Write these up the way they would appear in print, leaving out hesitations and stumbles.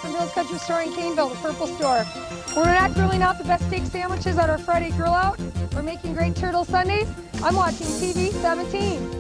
from Hills Country Store in Caneville, the Purple Store. We're not grilling out the best steak sandwiches at our Friday grill out. We're making great turtle sundaes. I'm watching TV 17.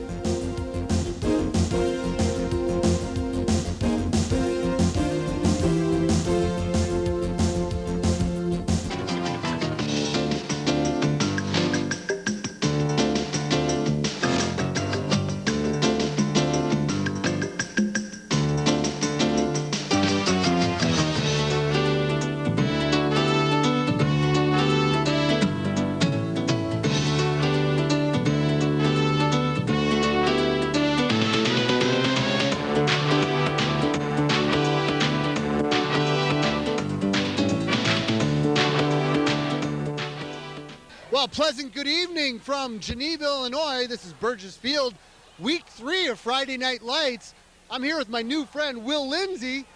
Well, pleasant good evening from Geneva, Illinois. This is Burgess Field, week 3 of Friday Night Lights. I'm here with my new friend, Will Lindsay,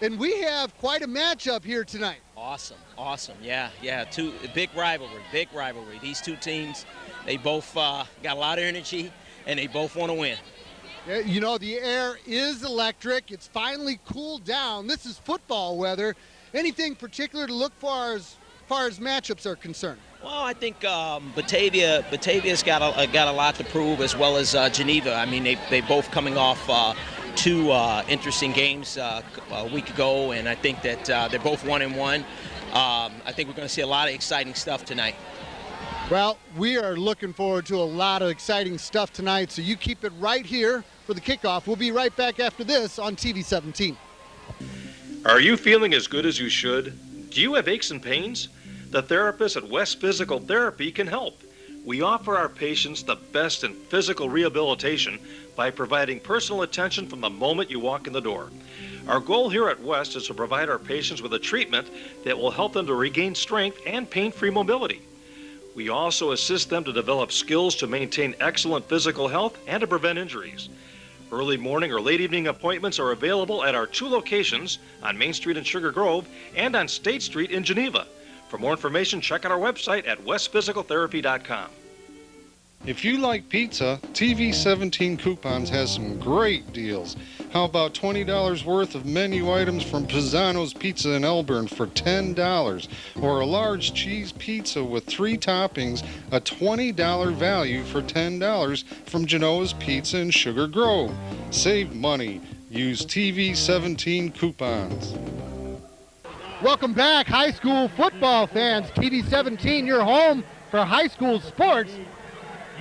and we have quite a matchup here tonight. Awesome. Yeah. Big rivalry. These two teams, they both got a lot of energy, and they both want to win. Yeah, you know, the air is electric. It's finally cooled down. This is football weather. Anything particular to look for as far as matchups are concerned? Well, I think Batavia's got a lot to prove, as well as Geneva. I mean, they both coming off two interesting games a week ago, and I think that they're both 1-1. I think we're going to see a lot of exciting stuff tonight. Well, we are looking forward to a lot of exciting stuff tonight, so you keep it right here for the kickoff. We'll be right back after this on TV 17. Are you feeling as good as you should? Do you have aches and pains? The therapists at West Physical Therapy can help. We offer our patients the best in physical rehabilitation by providing personal attention from the moment you walk in the door. Our goal here at West is to provide our patients with a treatment that will help them to regain strength and pain-free mobility. We also assist them to develop skills to maintain excellent physical health and to prevent injuries. Early morning or late evening appointments are available at our 2 locations on Main Street in Sugar Grove and on State Street in Geneva. For more information, check out our website at westphysicaltherapy.com. If you like pizza, TV 17 Coupons has some great deals. How about $20 worth of menu items from Pisano's Pizza in Elburn for $10, or a large cheese pizza with 3 toppings, a $20 value for $10 from Genoa's Pizza in Sugar Grove. Save money. Use TV 17 Coupons. Welcome back, high school football fans. TV 17, your home for high school sports.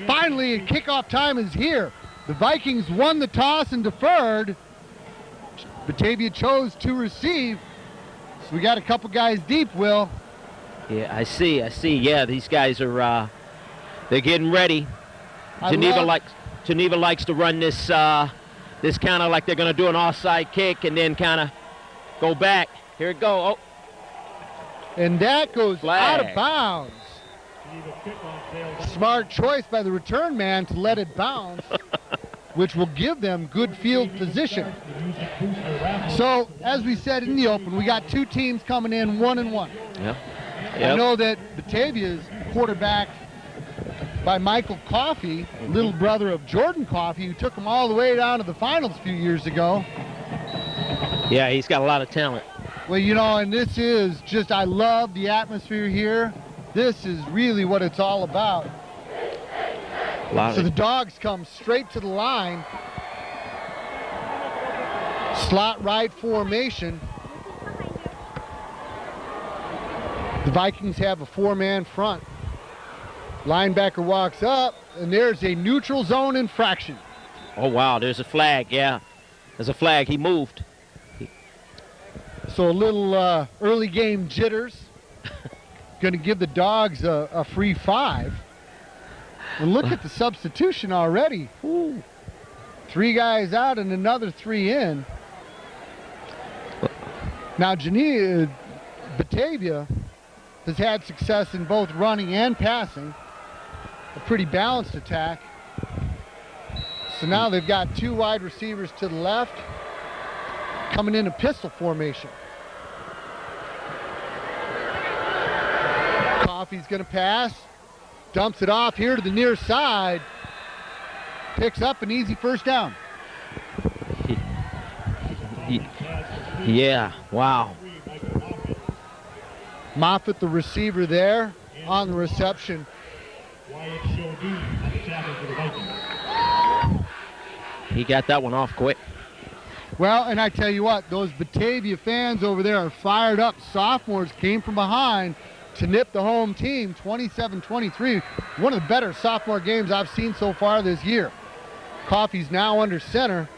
Finally, kickoff time is here. The Vikings won the toss and deferred. Batavia chose to receive. So we got a couple guys deep, Will. Yeah, I see. Yeah, these guys are they're getting ready. Geneva likes to run this kind of like they're going to do an offside kick and then kind of go back. Here it go. Oh. And that goes Flag. Out of bounds. Smart choice by the return man to let it bounce, which will give them good field position. So, as we said in the open, we got 2 teams coming in 1-1. Yep. I know that Batavia is quarterbacked by Michael Coffey, little brother of Jordan Coffey, who took him all the way down to the finals a few years ago. Yeah, he's got a lot of talent. Well, you know, and this is just, I love the atmosphere here. This is really what it's all about. So the Dogs come straight to the line. Slot right formation. The Vikings have a 4-man front. Linebacker walks up, and there's a neutral zone infraction. Oh, wow, there's a flag, yeah. There's a flag, he moved. So a little early game jitters. Going to give the Dogs a free 5. And look at the substitution already. Ooh. 3 guys out and another 3 in. Now Batavia has had success in both running and passing. A pretty balanced attack. So now they've got 2 wide receivers to the left, coming in a pistol formation. Coffey's going to pass, dumps it off here to the near side, picks up an easy first down. Yeah, wow. Moffitt, the receiver there, on the reception. He got that one off quick. Well, and I tell you what, those Batavia fans over there are fired up. Sophomores came from behind to nip the home team 27-23. One of the better sophomore games I've seen so far this year. Coffey's now under center.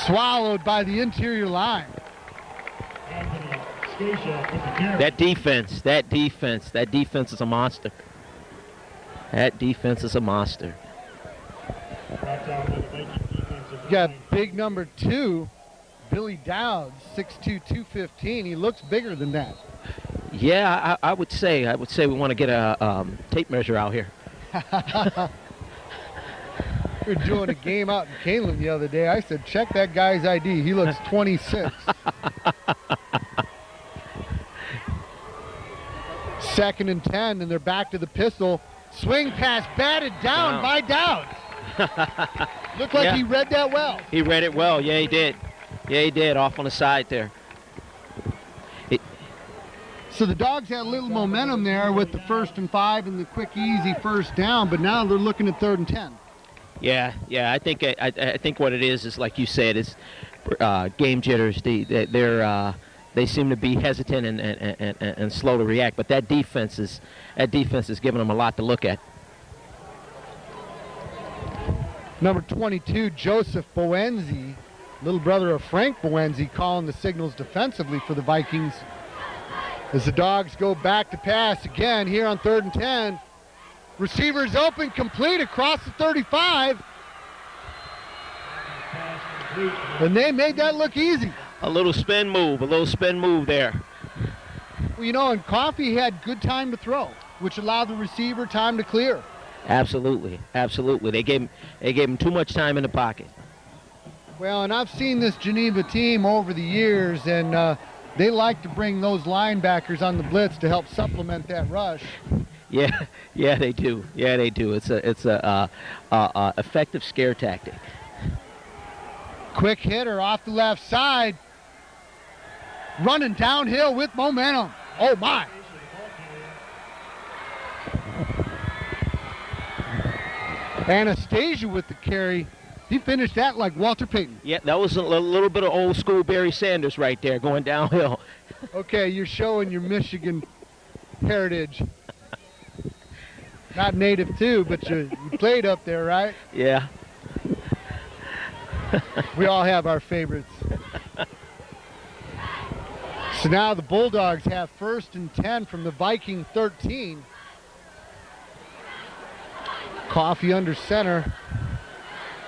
Swallowed by the interior line. That defense is a monster. That defense is a monster. You got big number 2, Billy Dowds, 6'2", 215. He looks bigger than that. Yeah, I would say we want to get a tape measure out here. We were doing a game out in Canelan the other day. I said, check that guy's ID. He looks 26. Second and 10, and they're back to the pistol. Swing pass batted down by Dowds. Looked like he read that well. He read it well. Yeah, he did. Yeah, he did. Off on the side there. So the Dogs had a little momentum there with the 1st and 5 and the quick, easy first down, but now they're looking at 3rd and 10. Yeah. I think what it is like you said, is game jitters. They seem to be hesitant and slow to react, but that defense is giving them a lot to look at. Number 22, Joseph Boenzi, little brother of Frank Boenzi, calling the signals defensively for the Vikings. As the Dogs go back to pass again here on 3rd and 10. Receivers open, complete across the 35. And they made that look easy. A little spin move there. Well, you know, and Coffey had good time to throw, which allowed the receiver time to clear. Absolutely. They gave him too much time in the pocket. Well, and I've seen this Geneva team over the years, and they like to bring those linebackers on the blitz to help supplement that rush. Yeah, they do. It's a effective scare tactic. Quick hitter off the left side, running downhill with momentum. Oh my! Anastasia with the carry. He finished that like Walter Payton. Yeah, that was a little bit of old school Barry Sanders right there, going downhill. Okay, you're showing your Michigan heritage. Not native too, but you played up there, right? Yeah. We all have our favorites. So now the Bulldogs have 1st and 10 from the Viking 13. Coffey under center.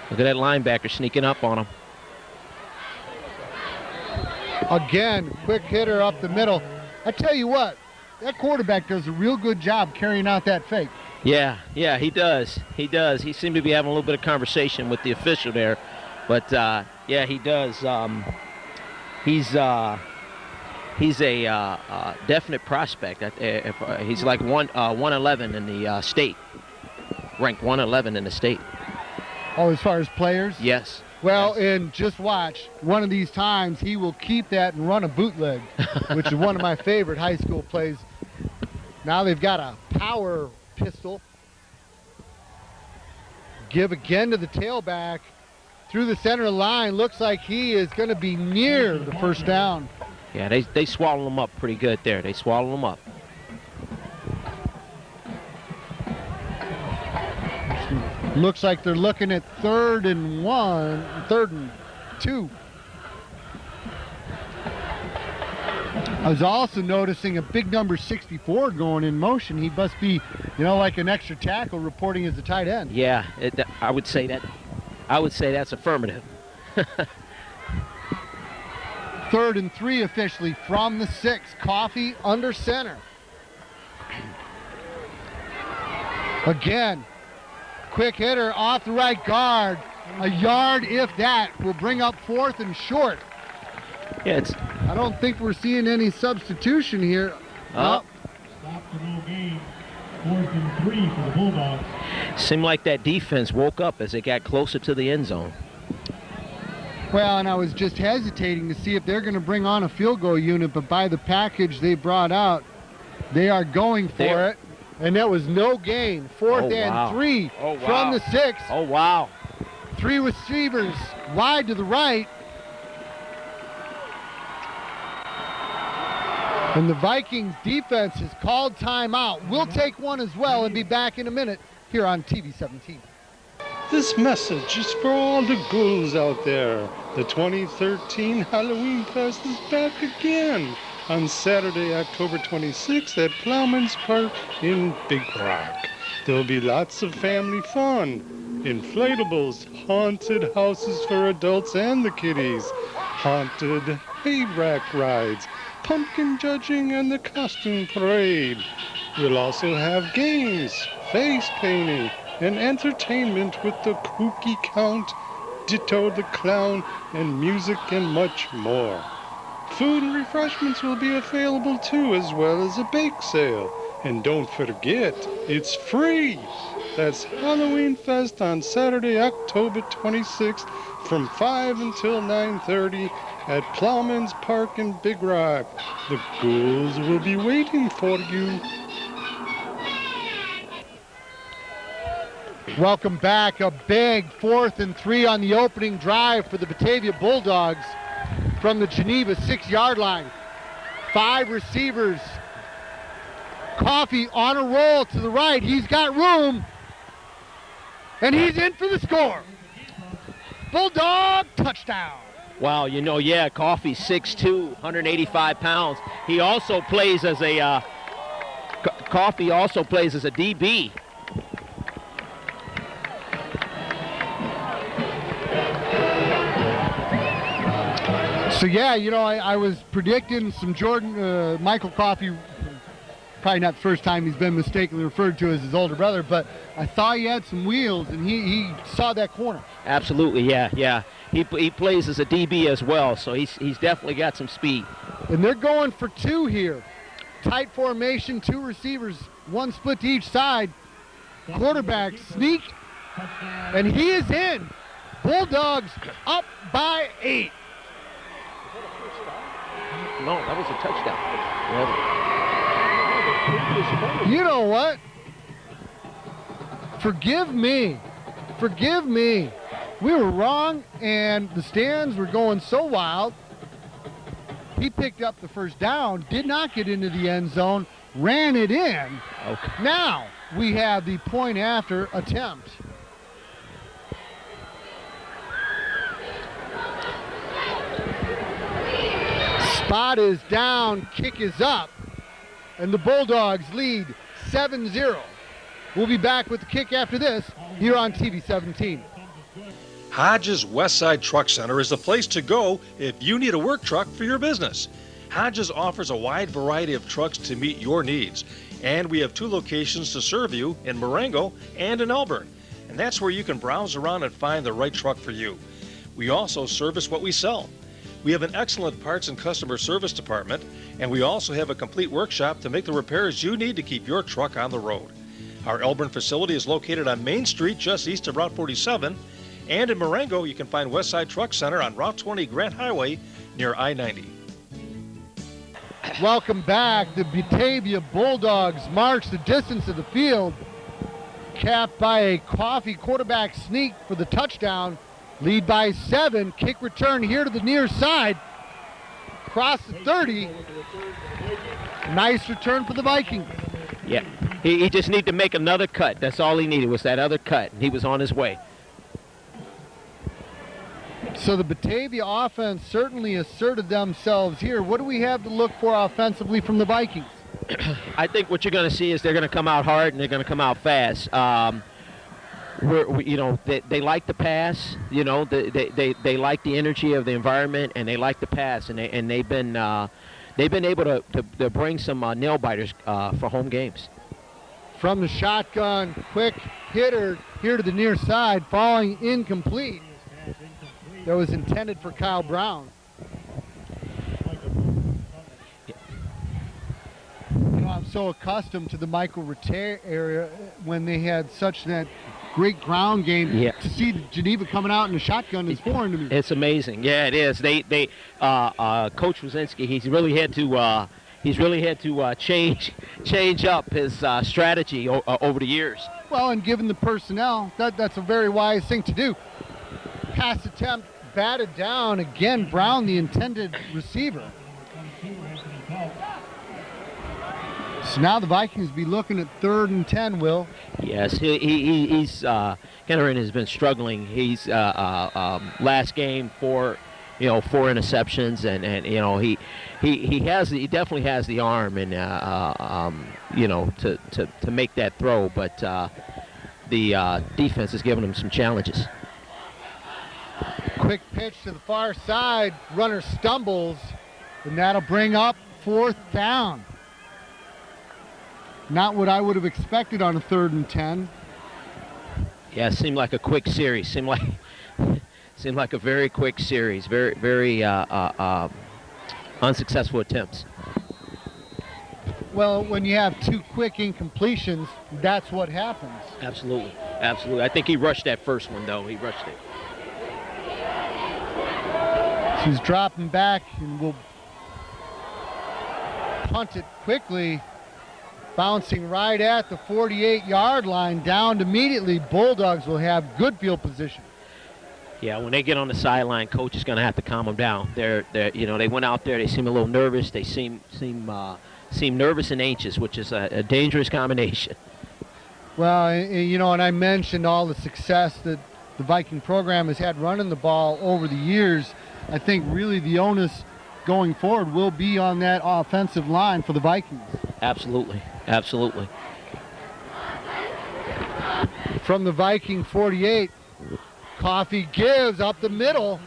Look at that linebacker sneaking up on him. Again, quick hitter up the middle. I tell you what, that quarterback does a real good job carrying out that fake. Yeah, he does. He seemed to be having a little bit of conversation with the official there. But, yeah, he does. He's a definite prospect. He's like 111 in the state. Ranked 111 in the state. Oh, as far as players? Yes. Well, and just watch. One of these times he will keep that and run a bootleg, which is one of my favorite high school plays. Now they've got a power pistol. Give again to the tailback. Through the center line. Looks like he is going to be near the first down. Yeah, they swallow him up pretty good there. They swallow him up. Looks like they're looking at 3rd and 2. I was also noticing a big number 64 going in motion. He must be, like an extra tackle reporting as a tight end. Yeah, I would say that's affirmative. 3rd and 3 officially from the 6. Coffey under center. Again, quick hitter off the right guard. A yard, if that, will bring up 4th and short. Yeah, I don't think we're seeing any substitution here. Oh. Stop the whole game. 4th and 3 for the Bulldogs. Seemed like that defense woke up as they got closer to the end zone. Well, and I was just hesitating to see if they're going to bring on a field goal unit, but by the package they brought out, they are going for it. And that was no gain. Fourth and 3 from the 6. Oh, wow. 3 receivers wide to the right. And the Vikings defense has called timeout. We'll take one as well and be back in a minute here on TV 17. This message is for all the ghouls out there. The 2013 Halloween Fest is back again on Saturday, October 26th at Plowman's Park in Big Rock. There'll be lots of family fun. Inflatables, haunted houses for adults and the kiddies, haunted hay rack rides, pumpkin judging, and the costume parade. We'll also have games, face painting, and entertainment with the Kooky Count, Ditto the Clown, and music and much more. Food and refreshments will be available too, as well as a bake sale. And don't forget, it's free. That's Halloween Fest on Saturday, October 26th from 5 until 9:30 at Plowman's Park in Big Rock. The ghouls will be waiting for you. Welcome back. A big 4th and 3 on the opening drive for the Batavia Bulldogs from the Geneva 6-yard line. 5 receivers. Coffee on a roll to the right. He's got room. And he's in for the score. Bulldog touchdown. Wow, you know, yeah, Coffee 6'2", 185 pounds. He also plays as a Coffee also plays as a DB. So yeah, you know, I was predicting some Michael Coffey. Probably not the first time he's been mistakenly referred to as his older brother, but I thought he had some wheels, and he saw that corner. Absolutely, yeah. He plays as a DB as well, so he's definitely got some speed. And they're going for 2 here. Tight formation, 2 receivers, 1 split to each side. Quarterback sneak, and he is in. Bulldogs up by 8. No, that was a touchdown. You know what? Forgive me. We were wrong, and the stands were going so wild. He picked up the first down, did not get into the end zone, ran it in. Okay. Now we have the point after attempt. Spot is down, kick is up, and the Bulldogs lead 7-0. We'll be back with the kick after this here on TV 17. Hodges Westside Truck Center is the place to go if you need a work truck for your business. Hodges offers a wide variety of trucks to meet your needs, and we have 2 locations to serve you in Marengo and in Elburn, and that's where you can browse around and find the right truck for you. We also service what we sell. We have an excellent parts and customer service department, and we also have a complete workshop to make the repairs you need to keep your truck on the road. Our Elburn facility is located on Main Street just east of Route 47, and in Marengo you can find Westside Truck Center on Route 20 Grant Highway near I-90. Welcome back. The Batavia Bulldogs march the distance of the field, capped by a Coffee quarterback sneak for the touchdown. Lead by 7. Kick return here to the near side. Cross the 30. Nice return for the Vikings. Yeah, he just needed to make another cut. That's all he needed was that other cut, and he was on his way. So the Batavia offense certainly asserted themselves here. What do we have to look for offensively from the Vikings? I think what you're going to see is they're going to come out hard and they're going to come out fast. They like the pass. You know, they like the energy of the environment, and they like the pass, and they've been able to bring some nail biters for home games. From the shotgun, quick hitter here to the near side, falling incomplete. That was intended for Kyle Brown. You know, I'm so accustomed to the Michael Rattay area when they had such that great ground game. Yeah. To see Geneva coming out in the shotgun is foreign to me. It's amazing. Yeah, it is. Coach Wazinski, he's really had to change up his strategy over the years. Well, and given the personnel, that's a very wise thing to do. Pass attempt batted down again. Brown, the intended receiver. So now the Vikings be looking at 3rd and 10, Will. Yes, he's Kennerin has been struggling. He's last game four interceptions, and he definitely has the arm and to make that throw, but the defense is giving him some challenges. Quick pitch to the far side. Runner stumbles, and that'll bring up 4th down. Not what I would have expected on a 3rd and 10. Yeah, it seemed like a quick series. Seemed like a very quick series. Very unsuccessful attempts. Well, when you have 2 quick incompletions, that's what happens. Absolutely. I think he rushed that first one, though. He rushed it. So he's dropping back, and will punt it quickly. Bouncing right at the 48-yard line, downed immediately. Bulldogs will have good field position. Yeah, when they get on the sideline, coach is going to have to calm them down. They went out there. They seem a little nervous. They seem nervous and anxious, which is a dangerous combination. Well, and I mentioned all the success that the Viking program has had running the ball over the years. I think really the onus going forward will be on that offensive line for the Vikings. Absolutely. From the Viking 48, Coffee gives up the middle.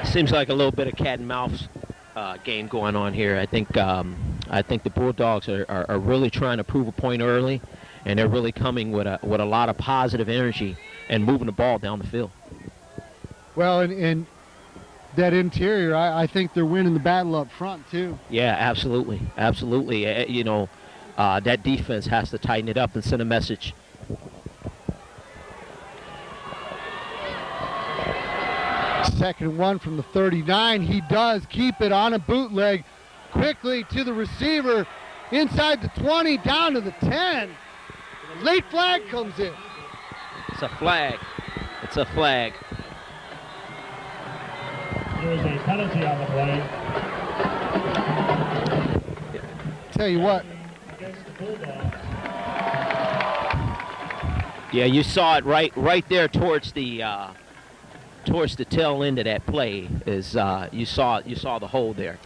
Seems like a little bit of cat and mouse game going on here. I think the Bulldogs are really trying to prove a point early, and they're really coming with a lot of positive energy and moving the ball down the field. Well, and that interior, I think they're winning the battle up front too. Yeah, absolutely. That defense has to tighten it up and send a message. Second and 1 from the 39. He does keep it on a bootleg. Quickly to the receiver. Inside the 20, down to the 10. The late flag comes in. It's a flag. There is a penalty on the play. Tell you what. Against the Bulldogs. Yeah, you saw it right there towards the tail end of that play. Is you saw the hole there.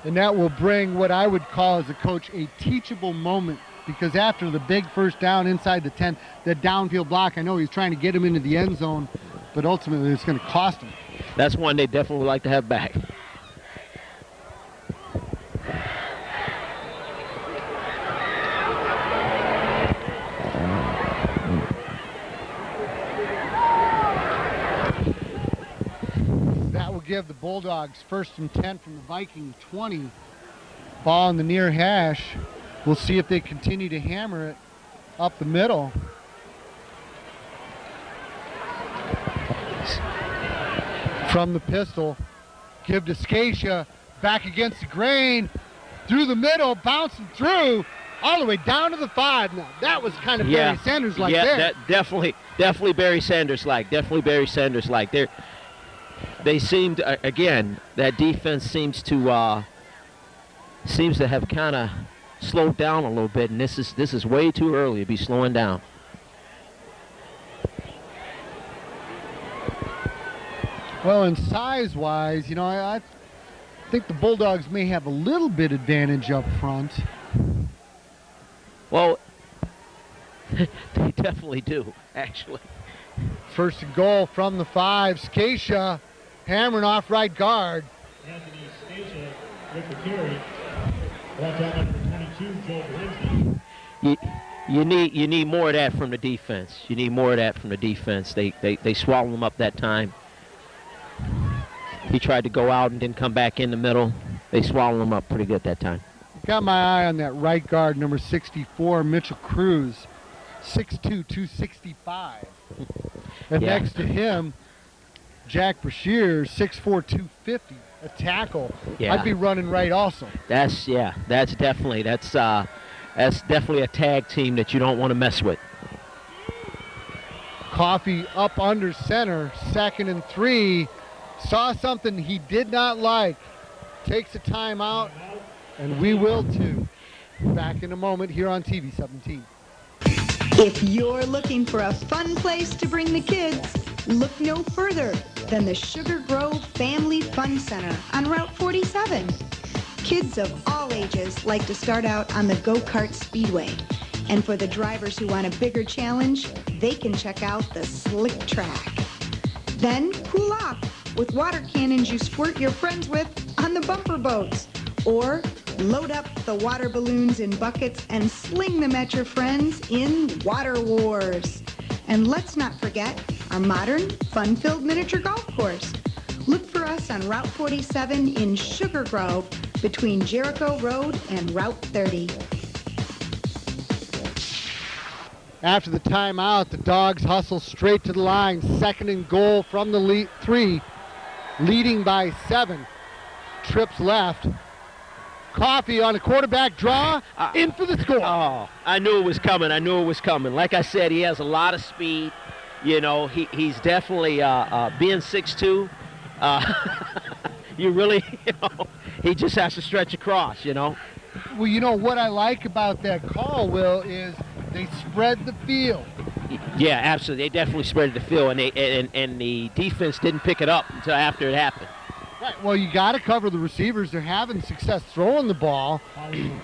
And that will bring what I would call as a coach a teachable moment, because after the big first down inside the 10, that downfield block, I know he's trying to get him into the end zone, but ultimately it's going to cost him. That's one they definitely would like to have back. That will give the Bulldogs 1st and 10 from the Viking 20. Ball in the near hash. We'll see if they continue to hammer it up the middle. From the pistol, give to Scatia, back against the grain, through the middle, bouncing through, all the way down to the 5. Now, that was kind of Barry Sanders-like there. Yeah, definitely Barry Sanders-like, They seemed, again, that defense seems to have kind of slowed down a little bit, and this is way too early to be slowing down. Well, and size-wise, I think the Bulldogs may have a little bit advantage up front. Well, they definitely do, actually. First and goal from the 5. Scatia hammering off right guard. Anthony Scatia with the carry. Watch out number 22, Joe Blinsky. You need more of that from the defense. They swallowed him up that time. He tried to go out and didn't come back in the middle. They swallowed him up pretty good that time. Got my eye on that right guard, number 64, Mitchell Cruz, 6'2", 265. And next to him, Jack Brashear, 6'4", 250, a tackle. Yeah. I'd be running right also. That's definitely a tag team that you don't want to mess with. Coffee up under center, 2nd and 3. Saw something he did not like. Takes a timeout, and we will too. Back in a moment here on TV 17. If you're looking for a fun place to bring the kids, look no further than the Sugar Grove Family Fun Center on Route 47. Kids of all ages like to start out on the go-kart speedway. And for the drivers who want a bigger challenge, they can check out the slick track. Then cool off with water cannons you squirt your friends with on the bumper boats. Or load up the water balloons in buckets and sling them at your friends in Water Wars. And let's not forget our modern, fun-filled miniature golf course. Look for us on Route 47 in Sugar Grove between Jericho Road and Route 30. After the timeout, the Dogs hustle straight to the line. 2nd and goal from the 3, leading by 7. Trips left. Coffee on a quarterback draw, in for the score. Oh, I knew it was coming. Like I said, he has a lot of speed. You know, he's definitely being 6'2". You really, he just has to stretch across, Well, what I like about that call, Will, is they spread the field. Yeah, absolutely. They definitely spread the field, and the defense didn't pick it up until after it happened. Right. Well, you got to cover the receivers. They're having success throwing the ball,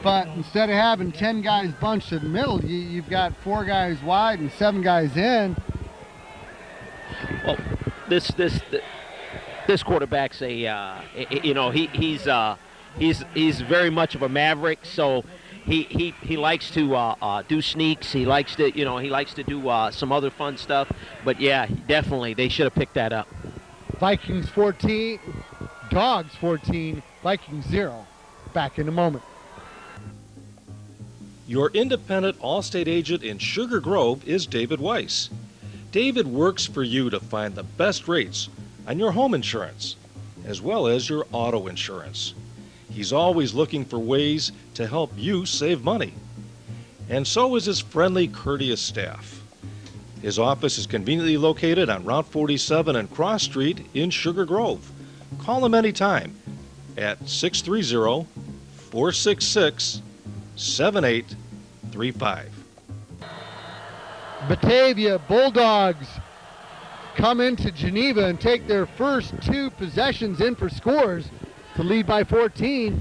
but instead of having 10 guys bunched in the middle, you've got 4 guys wide and 7 guys in. Well, this quarterback's he's very much of a maverick. So he likes to do sneaks. He likes to do some other fun stuff. But yeah, definitely they should have picked that up. Vikings 14. Dogs 14, Vikings 0. Back in a moment. Your independent Allstate agent in Sugar Grove is David Weiss. David works for you to find the best rates on your home insurance, as well as your auto insurance. He's always looking for ways to help you save money. And so is his friendly, courteous staff. His office is conveniently located on Route 47 and Cross Street in Sugar Grove. Call him anytime at 630-466-7835. Batavia Bulldogs come into Geneva and take their first 2 possessions in for scores to lead by 14.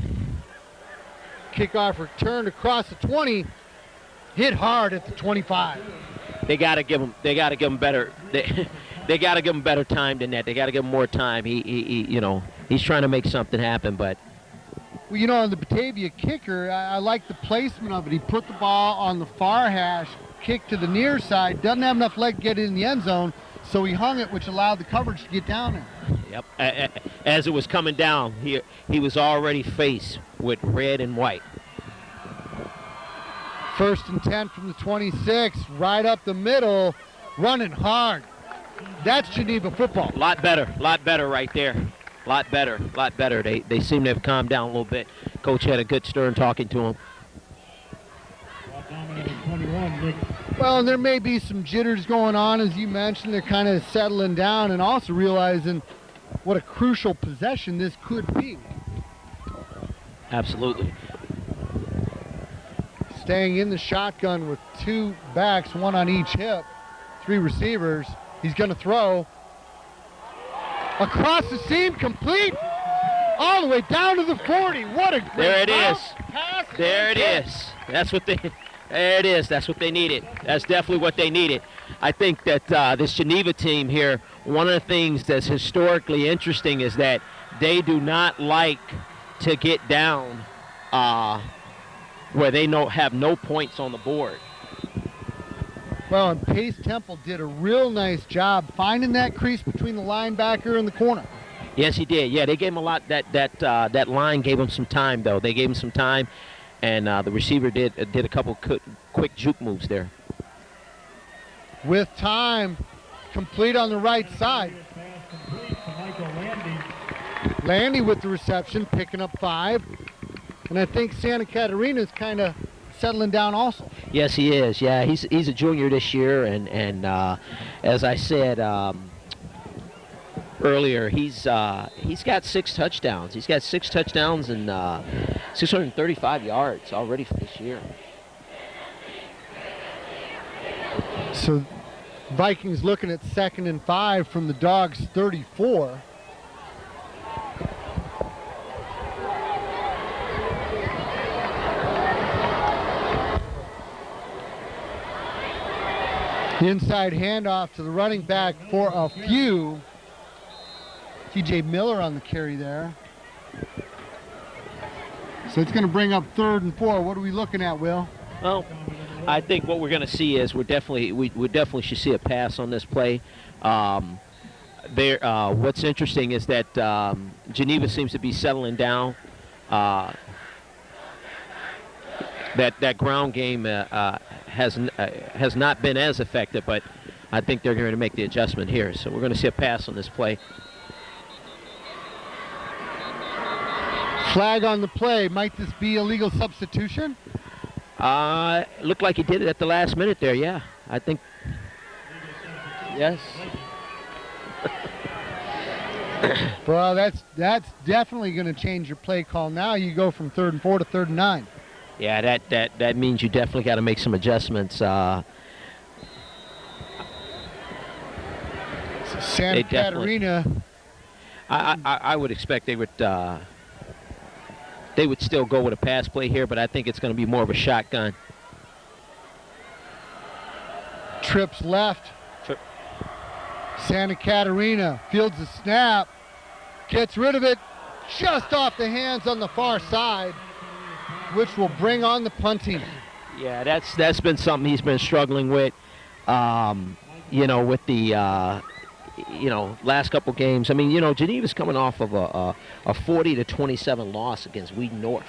Kickoff return across the 20, hit hard at the 25. They got to give him better. They got to give him better time than that. They got to give him more time. He's trying to make something happen, but. Well, on the Batavia kicker, I like the placement of it. He put the ball on the far hash, kicked to the near side, doesn't have enough leg to get in the end zone, so he hung it, which allowed the coverage to get down there. Yep. As it was coming down, he was already faced with red and white. 1st and 10 from the 26, right up the middle, running hard. That's Geneva football. Lot better right there. Lot better. They seem to have calmed down a little bit. Coach had a good stern talking to him. Well, and there may be some jitters going on, as you mentioned. They're kind of settling down and also realizing what a crucial possession this could be. Absolutely. Staying in the shotgun with 2 backs, 1 on each hip, 3 receivers. He's going to throw. Across the seam, complete. All the way down to the 40. What a great There it is. Pass. There it is. There it is. That's what they needed. That's definitely what they needed. I think that this Geneva team here, one of the things that's historically interesting is that they do not like to get down where they have no points on the board. Well, and Pace Temple did a real nice job finding that crease between the linebacker and the corner. Yes, he did. Yeah, they gave him a lot. That line gave him some time, though. They gave him some time. and the receiver did a couple quick juke moves there. With time, complete on the right side. Landy with the reception, picking up 5. And I think Santa Catarina's kind of settling down also. Yes, he is. Yeah, he's a junior this year, and as I said earlier, he's got 6 touchdowns. He's got 6 touchdowns and 635 yards already for this year. So Vikings looking at 2nd and 5 from the Dogs' 34. Inside handoff to the running back for a few. TJ Miller on the carry there. So it's going to bring up 3rd and 4. What are we looking at, Will? Well, I think what we're going to see is we definitely should see a pass on this play. What's interesting is that Geneva seems to be settling down. That ground game has not been as effective, but I think they're going to make the adjustment here. So we're going to see a pass on this play. Flag on the play. Might this be a legal substitution? Looked like he did it at the last minute there, yeah. I think, yes. Well, that's definitely going to change your play call now. You go from 3rd and 4 to 3rd and 9. Yeah, that means you definitely got to make some adjustments. Santa Catarina. I would expect they would still go with a pass play here, but I think it's going to be more of a shotgun. Trips left. Santa Catarina fields the snap, gets rid of it just off the hands on the far side, which will bring on the punting. Yeah, that's been something he's been struggling with. With the last couple games. I mean, Geneva's coming off of a 40-27 loss against Wheaton North.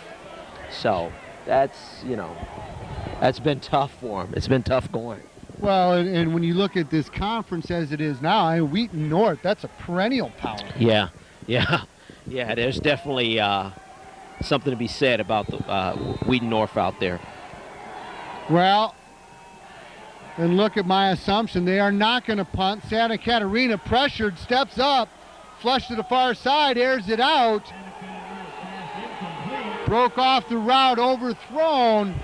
So that's been tough for him. It's been tough going. Well, and when you look at this conference as it is now, Wheaton North, that's a perennial power. Yeah. There's definitely something to be said about the Wheaton North out there. Well, and look at my assumption. They are not going to punt. Santa Catarina pressured, steps up, flush to the far side, airs it out. Broke off the route, overthrown.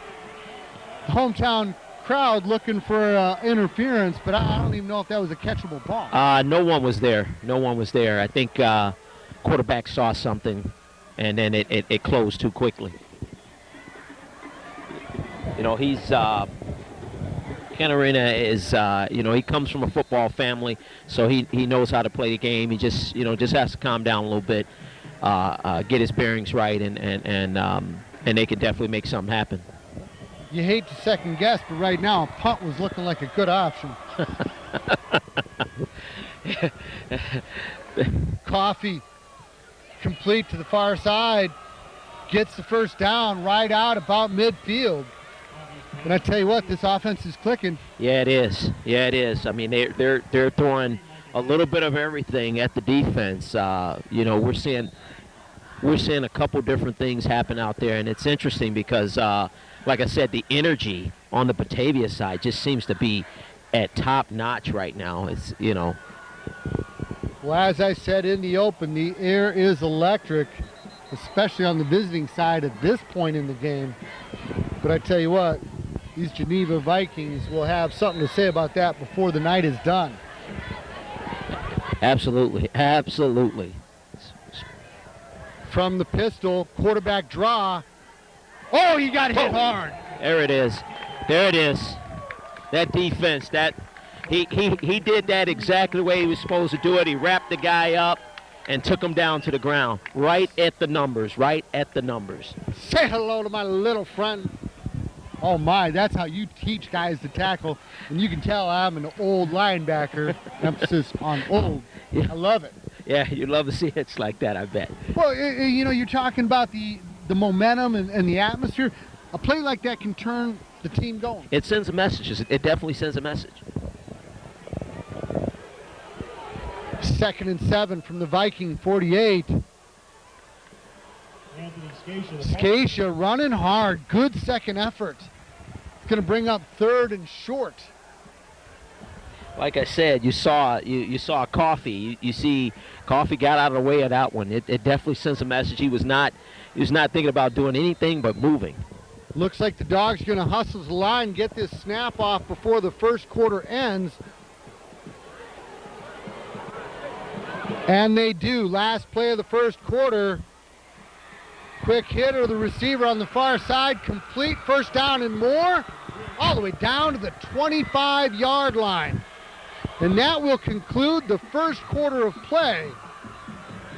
The hometown crowd looking for interference, but I don't even know if that was a catchable ball. No one was there. I think quarterback saw something, and then it closed too quickly. He's Catarina is he comes from a football family, so he knows how to play the game. He just has to calm down a little bit, get his bearings right, and they could definitely make something happen. You hate to second guess, but right now a punt was looking like a good option. Coffee complete to the far side, gets the first down right out about midfield. And I tell you what, this offense is clicking. Yeah, it is. I mean, they're throwing a little bit of everything at the defense. We're seeing a couple different things happen out there, and it's interesting because, like I said, the energy on the Batavia side just seems to be at top notch right now. It's Well, as I said in the open, the air is electric, especially on the visiting side at this point in the game. But I tell you what, these Geneva Vikings will have something to say about that before the night is done. Absolutely. From the pistol, quarterback draw. Oh, he got hit hard. There it is. That defense, he did that exactly the way he was supposed to do it. He wrapped the guy up and took him down to the ground. Right at the numbers. Say hello to my little friend. Oh my, that's how you teach guys to tackle. And you can tell I'm an old linebacker. Emphasis on old. Yeah. I love it. Yeah, you love to see hits like that, I bet. Well, you're talking about the momentum and the atmosphere. a play like that can turn the team going. It sends a message. It definitely sends a message. 2nd and 7 from the Viking 48. Scatia running hard. Good second effort. It's going to bring up 3rd and short. Like I said, you saw Coffee. You see Coffee got out of the way of that one. It definitely sends a message. He was not thinking about doing anything but moving. Looks like the Dogs are going to hustle the line, get this snap off before the first quarter ends. And they do. Last play of the first quarter. Quick hit of the receiver on the far side. Complete, first down and more. All the way down to the 25-yard line. And that will conclude the first quarter of play.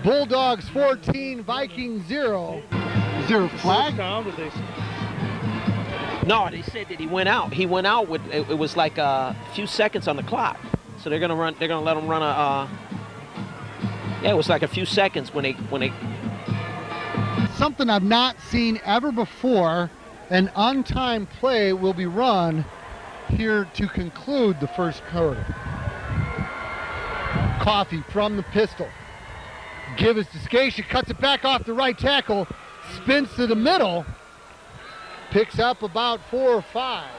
Bulldogs 14, Vikings 0. Is there a flag? No, they said that he went out. He went out with, it was like a few seconds on the clock. So they're gonna let him run a, yeah, it was like a few seconds when they. Something I've not seen ever before. An untimed play will be run here to conclude the first quarter. Coffee from the pistol. Give it to Scatia, cuts it back off the right tackle, spins to the middle, picks up about 4 or 5.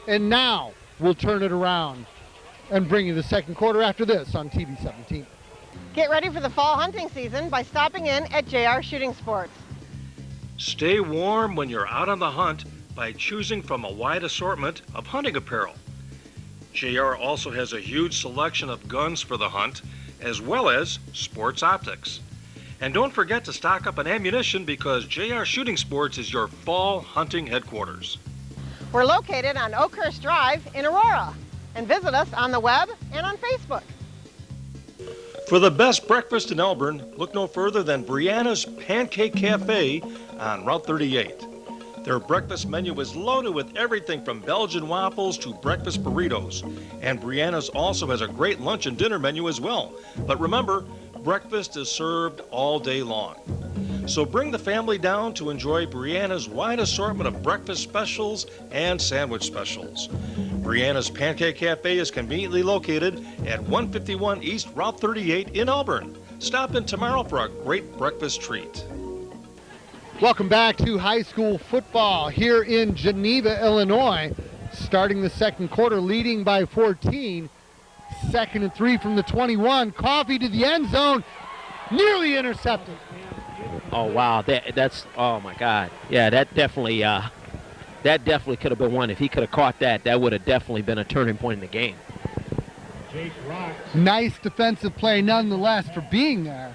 And now we'll turn it around and bring you the second quarter after this on TV 17. Get ready for the fall hunting season by stopping in at JR Shooting Sports. Stay warm when you're out on the hunt by choosing from a wide assortment of hunting apparel. JR also has a huge selection of guns for the hunt, as well as sports optics. And don't forget to stock up on ammunition because JR Shooting Sports is your fall hunting headquarters. We're located on Oakhurst Drive in Aurora. And visit us on the web and on Facebook. For the best breakfast in Elburn, look no further than Brianna's Pancake Cafe on Route 38. Their breakfast menu is loaded with everything from Belgian waffles to breakfast burritos. And Brianna's also has a great lunch and dinner menu as well. But remember, breakfast is served all day long. So bring the family down to enjoy Brianna's wide assortment of breakfast specials and sandwich specials. Brianna's Pancake Cafe is conveniently located at 151 East Route 38 in Elburn. Stop in tomorrow for a great breakfast treat. Welcome back to high school football here in Geneva, Illinois. Starting the second quarter, leading by 14. 2nd and 3 from the 21. Coffee to the end zone, nearly intercepted. Oh wow, that's oh my God, yeah, that definitely could have been one. If he could have caught that, that would have definitely been a turning point in the game. Nice defensive play nonetheless for being there.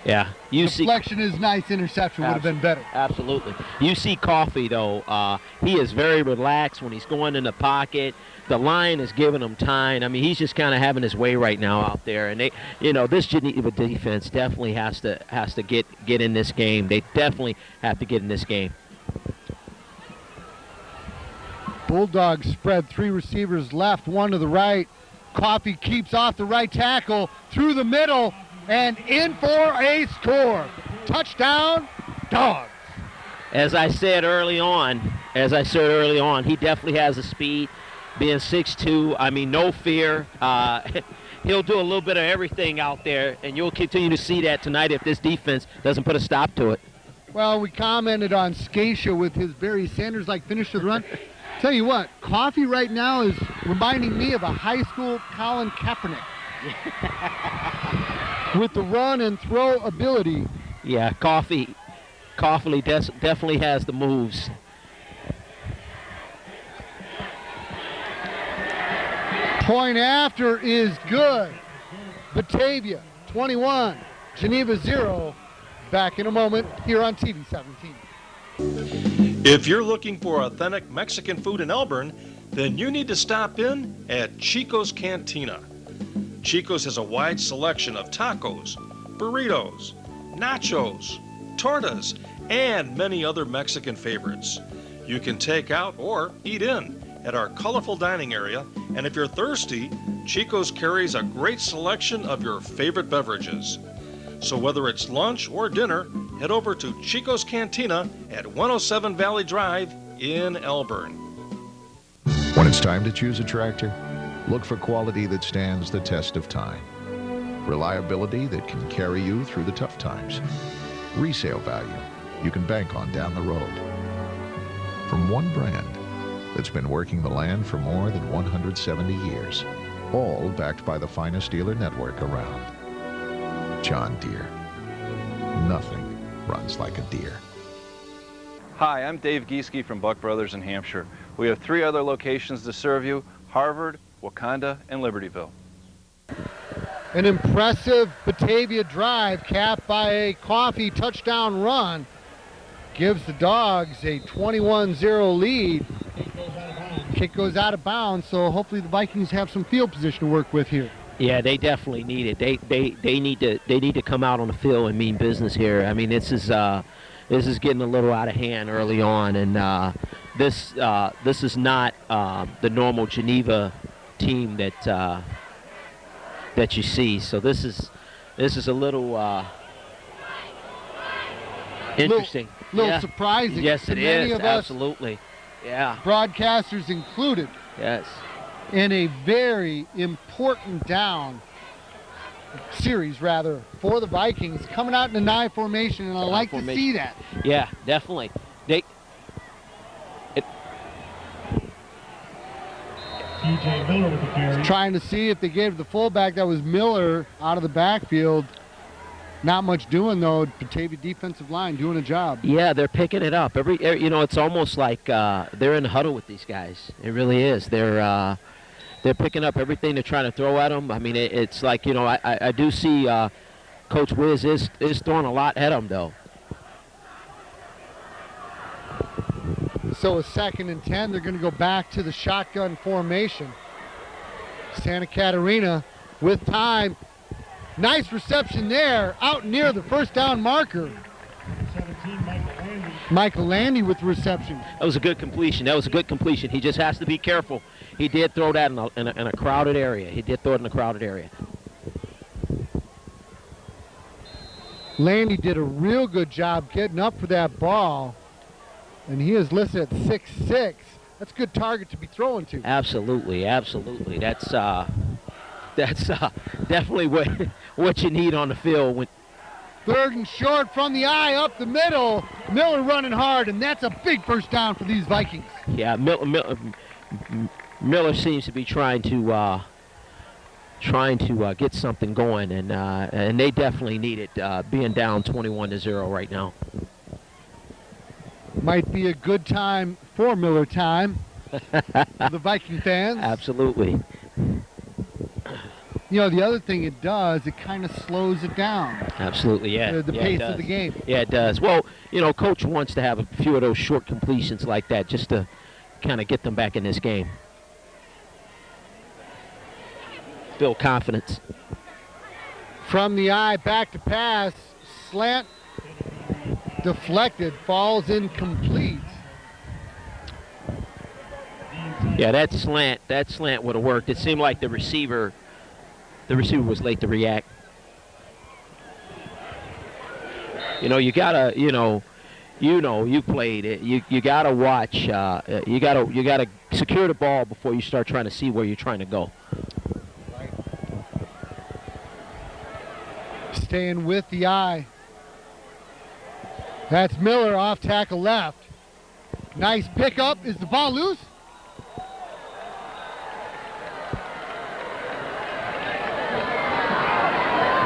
Yeah. Deflection is nice, interception would have been better. Absolutely. You see Coffee though, he is very relaxed when he's going in the pocket. The line is giving him time. I mean, he's just kind of having his way right now out there. And this Geneva defense definitely has to get in this game. They definitely have to get in this game. Bulldogs spread 3 receivers left, 1 to the right. Coffee keeps off the right tackle, through the middle, and in for a score. Touchdown, Dogs. As I said early on, he definitely has the speed. Being 6'2", I mean, no fear. He'll do a little bit of everything out there, and you'll continue to see that tonight if this defense doesn't put a stop to it. Well, we commented on Scatia with his Barry Sanders-like finish to the run. Tell you what, Coffee right now is reminding me of a high school Colin Kaepernick. With the run and throw ability. Yeah, Coffee definitely has the moves. Point after is good. Batavia 21, Geneva 0. Back in a moment here on TV 17. If you're looking for authentic Mexican food in Elburn, then you need to stop in at Chico's Cantina. Chico's has a wide selection of tacos, burritos, nachos, tortas, and many other Mexican favorites. You can take out or eat in at our colorful dining area, and if you're thirsty, Chico's carries a great selection of your favorite beverages. So whether it's lunch or dinner, head over to Chico's Cantina at 107 Valley Drive in Elburn. When it's time to choose a tractor, look for quality that stands the test of time. Reliability that can carry you through the tough times. Resale value you can bank on down the road. From one brand that's been working the land for more than 170 years, all backed by the finest dealer network around. John Deere. Nothing runs like a deer. Hi, I'm Dave Gieske from Buck Brothers in Hampshire. We have 3 other locations to serve you: Harvard, Wakanda, and Libertyville. An impressive Batavia drive capped by a Coffee touchdown run gives the Dogs a 21-0 lead. Kick goes out of bounds, so hopefully the Vikings have some field position to work with here. Yeah, they definitely need it. They need to come out on the field and mean business here. I mean, this is getting a little out of hand early on, and this is not the normal Geneva team that you see. So this is a little interesting. Little surprising. Yes, to it many is. of us, Absolutely. Yeah. broadcasters included. Yes. In a very important series rather for the Vikings, coming out in a 9 formation, and I like to see that. Yeah, definitely. TJ Miller with the carry. Trying to see if they gave the fullback, that was Miller, out of the backfield. Not much doing though. Batavia defensive line doing a job. Yeah, they're picking it up. It's almost like they're in the huddle with these guys. It really is. They're picking up everything they're trying to throw at them. I mean, it's like, I do see Coach Wiz is throwing a lot at them though. So a 2nd and 10, they're going to go back to the shotgun formation. Santa Catarina with time. Nice reception there, out near the first down marker. 17, Michael Landy with the reception. That was a good completion. He just has to be careful. He did throw that in a crowded area. Landy did a real good job getting up for that ball, and he is listed at 6'6". That's a good target to be throwing to. Absolutely. That's definitely what you need on the field. 3rd and short from the eye, up the middle. Miller running hard, and that's a big first down for these Vikings. Yeah, Miller seems to be trying to get something going, and they definitely need it, being down 21-0 right now. Might be a good time for Miller time for the Viking fans. Absolutely. The other thing it does, it kind of slows it down. Absolutely, yeah. The pace of the game. Yeah, it does. Well, Coach wants to have a few of those short completions like that just to kind of get them back in this game. Build confidence. From the eye, back to pass. Slant deflected, falls incomplete. Yeah, that slant would have worked. It seemed like the receiver was late to react. You gotta, you played it. You gotta watch. You gotta secure the ball before you start trying to see where you're trying to go. Right. Staying with the eye. That's Miller off tackle left. Nice pickup. Is the ball loose?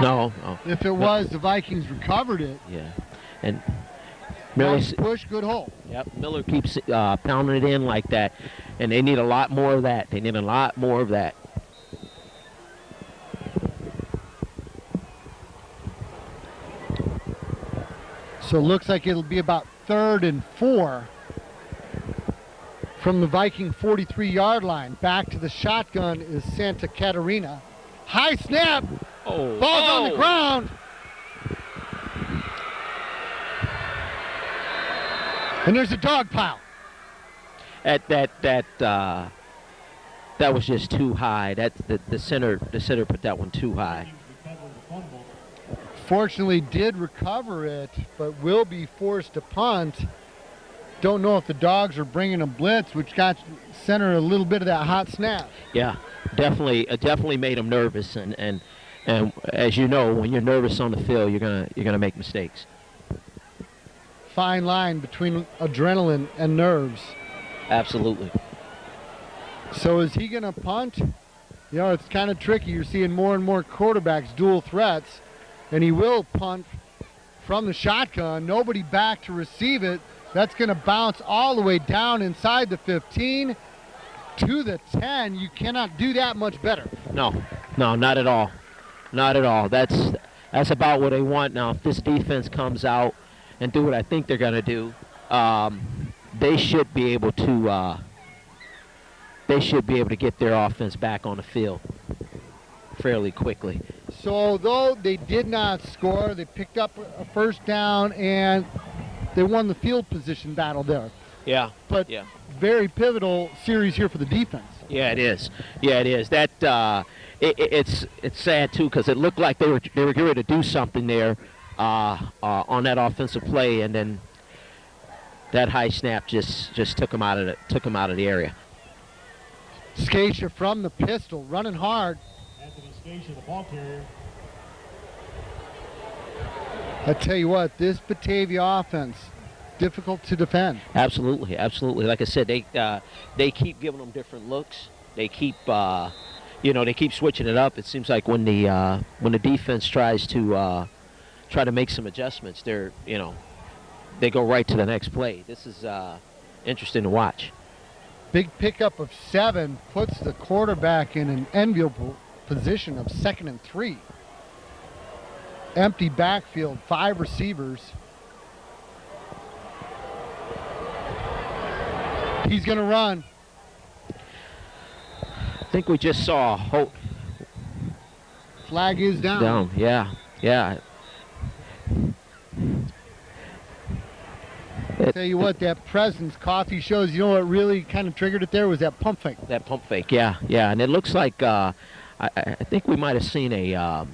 No. If it was, the Vikings recovered it. Yeah. And Miller, nice push, good hole. Yep. Miller keeps pounding it in like that, and they need a lot more of that. So it looks like it'll be about 3rd and 4 from the Viking 43-yard line. Back to the shotgun is Santa Catarina. High snap. Ball's on the ground. And there's a dog pile. That was just too high. The center put that one too high. Fortunately did recover it, but will be forced to punt. Don't know if the Dogs are bringing a blitz, which got center a little bit of that hot snap. Yeah, definitely made him nervous, and as you know, when you're nervous on the field, you're gonna make mistakes. Fine line between adrenaline and nerves. Absolutely. So is he gonna punt? You know, it's kind of tricky. You're seeing more and more quarterbacks dual threats, and he will punt from the shotgun. Nobody back to receive it. That's going to bounce all the way down inside the 15 to the 10. You cannot do that much better. No, not at all. Not at all. That's about what they want. Now, if this defense comes out and do what I think they're going to do, they should be able to get their offense back on the field fairly quickly. So although they did not score, they picked up a first down and they won the field position battle there. Yeah. But yeah. Very pivotal series here for the defense. Yeah, it is. Yeah, it is. That it's sad too, because it looked like they were going to do something there on that offensive play, and then that high snap just took him out of the area. Scatia from the pistol, running hard. Anthony Scatia, the ball carrier. I tell you what, this Batavia offense, difficult to defend. Absolutely. Like I said, they keep giving them different looks. They keep they keep switching it up. It seems like when the defense tries to make some adjustments, they go right to the next play. This is interesting to watch. Big pickup of 7 puts the quarterback in an enviable position of 2nd and 3. Empty backfield, 5 receivers. He's going to run. I think we just saw Holt. Flag is down. Down, yeah. I'll tell you what, that presence coffee shows, you know what really kind of triggered it there was that pump fake. That pump fake, yeah. And it looks like I think we might have seen a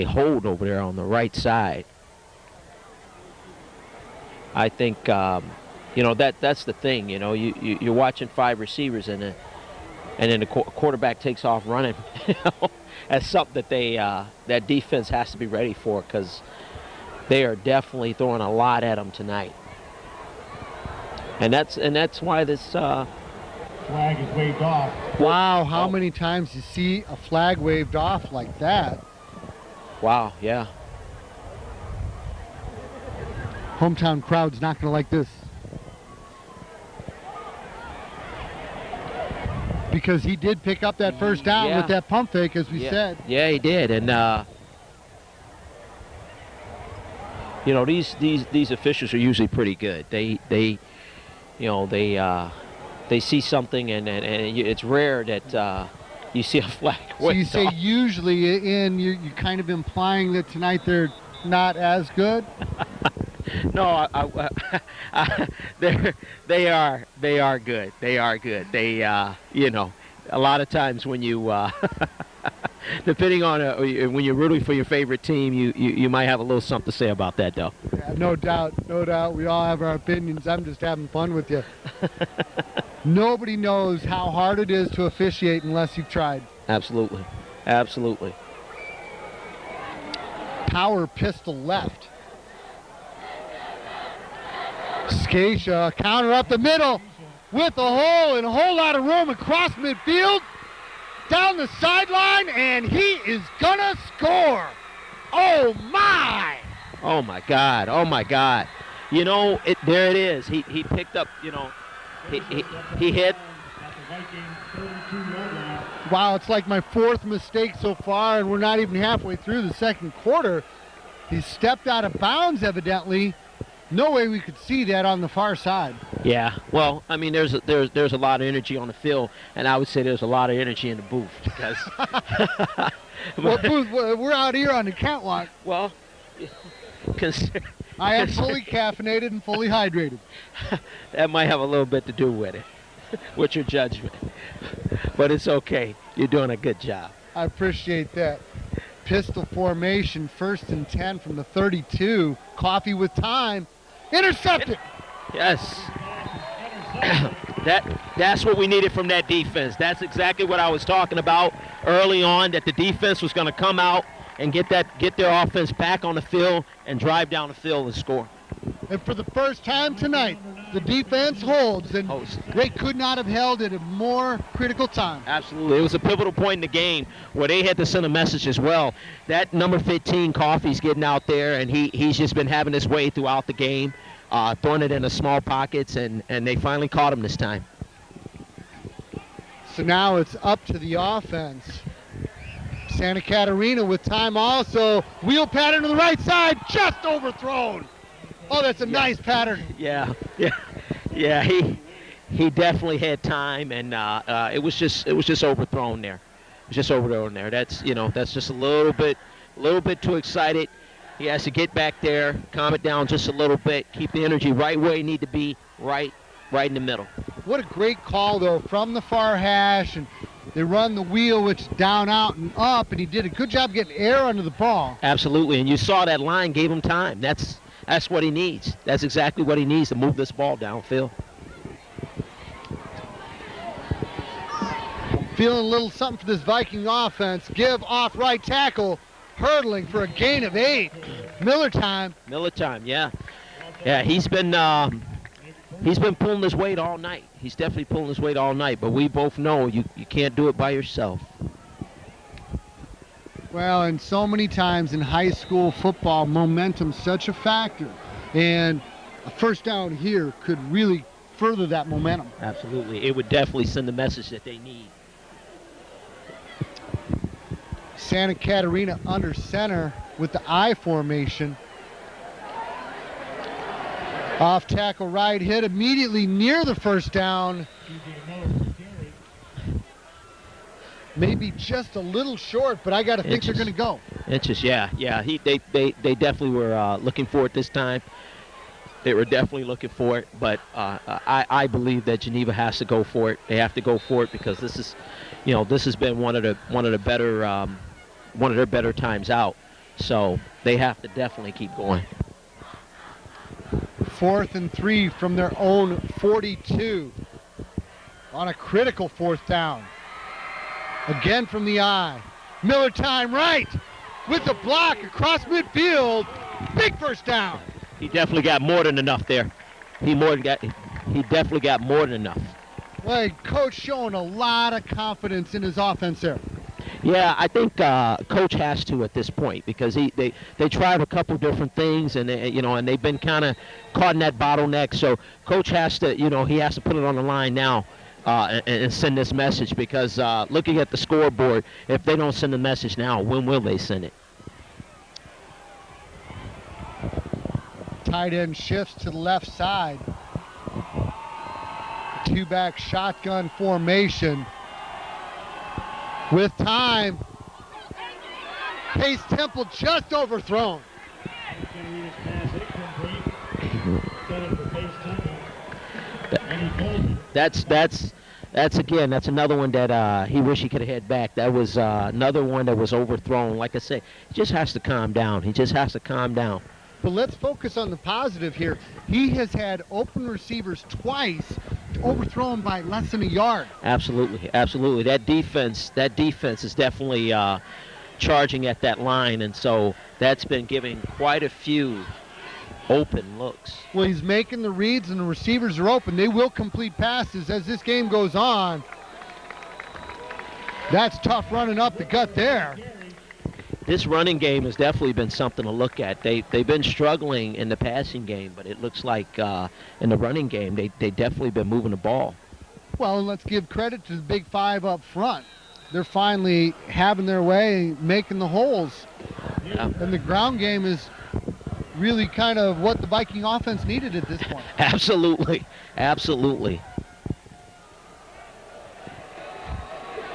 hold over there on the right side. I think that's the thing. You're watching 5 receivers and then the quarterback takes off running. That's something that that defense has to be ready for, because they are definitely throwing a lot at them tonight. And that's why this flag is waved off. Wow, how many times you see a flag waved off like that? Wow, yeah. Hometown crowd's not going to like this. Because he did pick up that first down with that pump fake, as we said. Yeah, he did. And these officials are usually pretty good. They see something, and it's rare that you see a flag. So you say usually, and you're kind of implying that tonight they're not as good? No, they are good. They are good. They a lot of times when you depending on when you're rooting for your favorite team, you might have a little something to say about that, though. Yeah, no doubt. We all have our opinions. I'm just having fun with you. Nobody knows how hard it is to officiate unless you've tried. Absolutely. Power pistol left. Scatia, counter up the middle with a hole and a whole lot of room across midfield. Down the sideline, and he is gonna score. Oh my! Oh my God! There it is. He picked up. He hit. Wow, it's like my 4th mistake so far, and we're not even halfway through the second quarter. He stepped out of bounds, evidently. No way we could see that on the far side. Yeah, well, I mean, there's a lot of energy on the field, and I would say there's a lot of energy in the booth, because. Well, booth, we're out here on the catwalk. Well, I am fully caffeinated and fully hydrated. That might have a little bit to do with it, with your judgment, but it's okay. You're doing a good job. I appreciate that. Pistol formation, 1st and 10 from the 32. Coffee with time. Intercepted. Yes. That's what we needed from that defense. That's exactly what I was talking about early on, that the defense was going to come out and get their offense back on the field and drive down the field and score. And for the first time tonight, the defense holds, and they could not have held at a more critical time. Absolutely. It was a pivotal point in the game where they had to send a message as well. That number 15, Coffey's getting out there, and he's just been having his way throughout the game, throwing it into small pockets, and they finally caught him this time. So now it's up to the offense. Santa Catarina with time also. Wheel pattern to the right side, just overthrown. Oh, that's a nice pattern. Yeah. He definitely had time, and it was just overthrown there. It was just overthrown there. That's just a little bit too excited. He has to get back there, calm it down just a little bit, keep the energy right where he need to be, right in the middle. What a great call though from the far hash, and they run the wheel, which down, out, and up, and he did a good job getting air under the ball. Absolutely, and you saw that line gave him time. That's what he needs. That's exactly what he needs to move this ball downfield. Feeling a little something for this Viking offense. Give off right tackle, hurdling for a gain of 8. Miller time, yeah. Yeah, he's been pulling his weight all night. He's definitely pulling his weight all night, but we both know you can't do it by yourself. Well, and so many times in high school football, momentum's such a factor, and a first down here could really further that momentum. Absolutely. It would definitely send the message that they need. Santa Catarina under center with the I formation. Off tackle right hit immediately near the first down. Maybe just a little short, but I got to think they're going to go. Inches, yeah. They definitely were looking for it this time. They were definitely looking for it, but I believe that Geneva has to go for it. They have to go for it because this has been one of their better times out. So they have to definitely keep going. 4th and 3 from their own 42 on a critical 4th down. Again from the I. Miller time right with the block across midfield. Big first down. He definitely got more than enough there. He definitely got more than enough. Well, Coach showing a lot of confidence in his offense there. Yeah, I think Coach has to at this point because they tried a couple different things and they've been kind of caught in that bottleneck. So Coach has to he has to put it on the line now and send this message because looking at the scoreboard, if they don't send the message now, when will they send it? Tight end shifts to the left side. 2-back shotgun formation. With time, Pace Temple just overthrown. That's another one that he wish he could have had back. That was another one that was overthrown. Like I said, he just has to calm down. He just has to calm down. But let's focus on the positive here. He has had open receivers twice overthrown by less than a yard. Absolutely. That defense is definitely charging at that line, and so that's been giving quite a few open looks. Well, he's making the reads, and the receivers are open. They will complete passes as this game goes on. That's tough running up the gut there. This running game has definitely been something to look at. They've been struggling in the passing game, but it looks like in the running game they definitely been moving the ball. Well, and let's give credit to the Big Five up front. They're finally having their way, making the holes. Yeah. And the ground game is really kind of what the Viking offense needed at this point. Absolutely.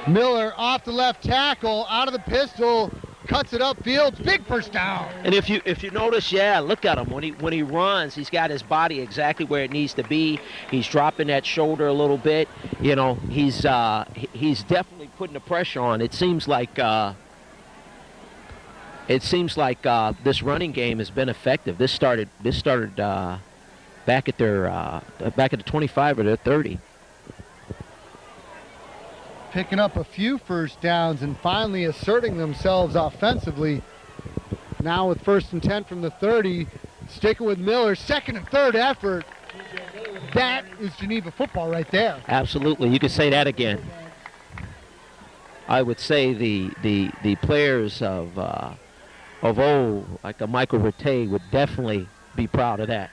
Miller off the left tackle, out of the pistol. Cuts it upfield, big first down. And if you notice, look at him when he runs, he's got his body exactly where it needs to be. He's dropping that shoulder a little bit. He's definitely putting the pressure on. It seems like it seems like this running game has been effective. This started back at the 25 or their 30. Picking up a few first downs and finally asserting themselves offensively. Now with 1st and 10 from the 30, sticking with Miller, 2nd and 3rd effort. That is Geneva football right there. Absolutely, you could say that again. I would say the players of old, like a Michael Rattay, would definitely be proud of that.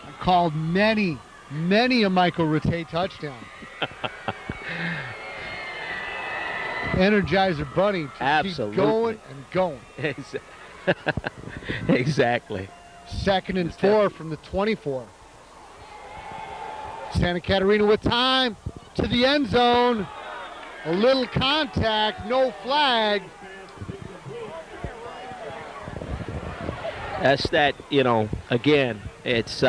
I called many a Michael Rattay touchdown. Energizer Bunny to Absolutely. keep going and going. Exactly. 2nd and 4 from the 24. Santa Catarina with time to the end zone. A little contact, no flag. That's that, again, it's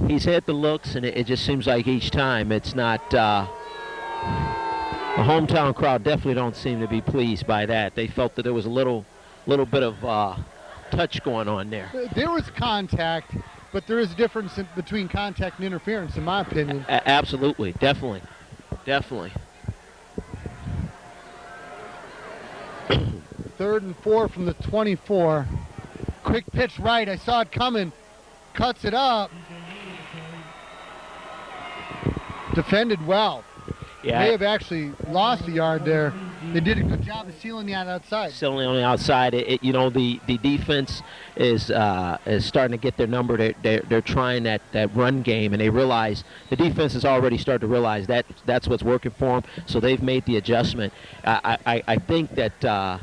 he's hit the looks, and it just seems like each time it's not the hometown crowd definitely don't seem to be pleased by that. They felt that there was a little bit of touch going on there. There was contact, but there is a difference between contact and interference, in my opinion. Absolutely, definitely. 3rd and 4 from the 24. Quick pitch right. I saw it coming. Cuts it up. Defended well. Yeah. May have actually lost the yard there. They did a good job of sealing the outside. Sealing on the outside. The defense is starting to get their number. They're trying that run game, and they realize the defense has already started to realize that's what's working for them. So they've made the adjustment. I think that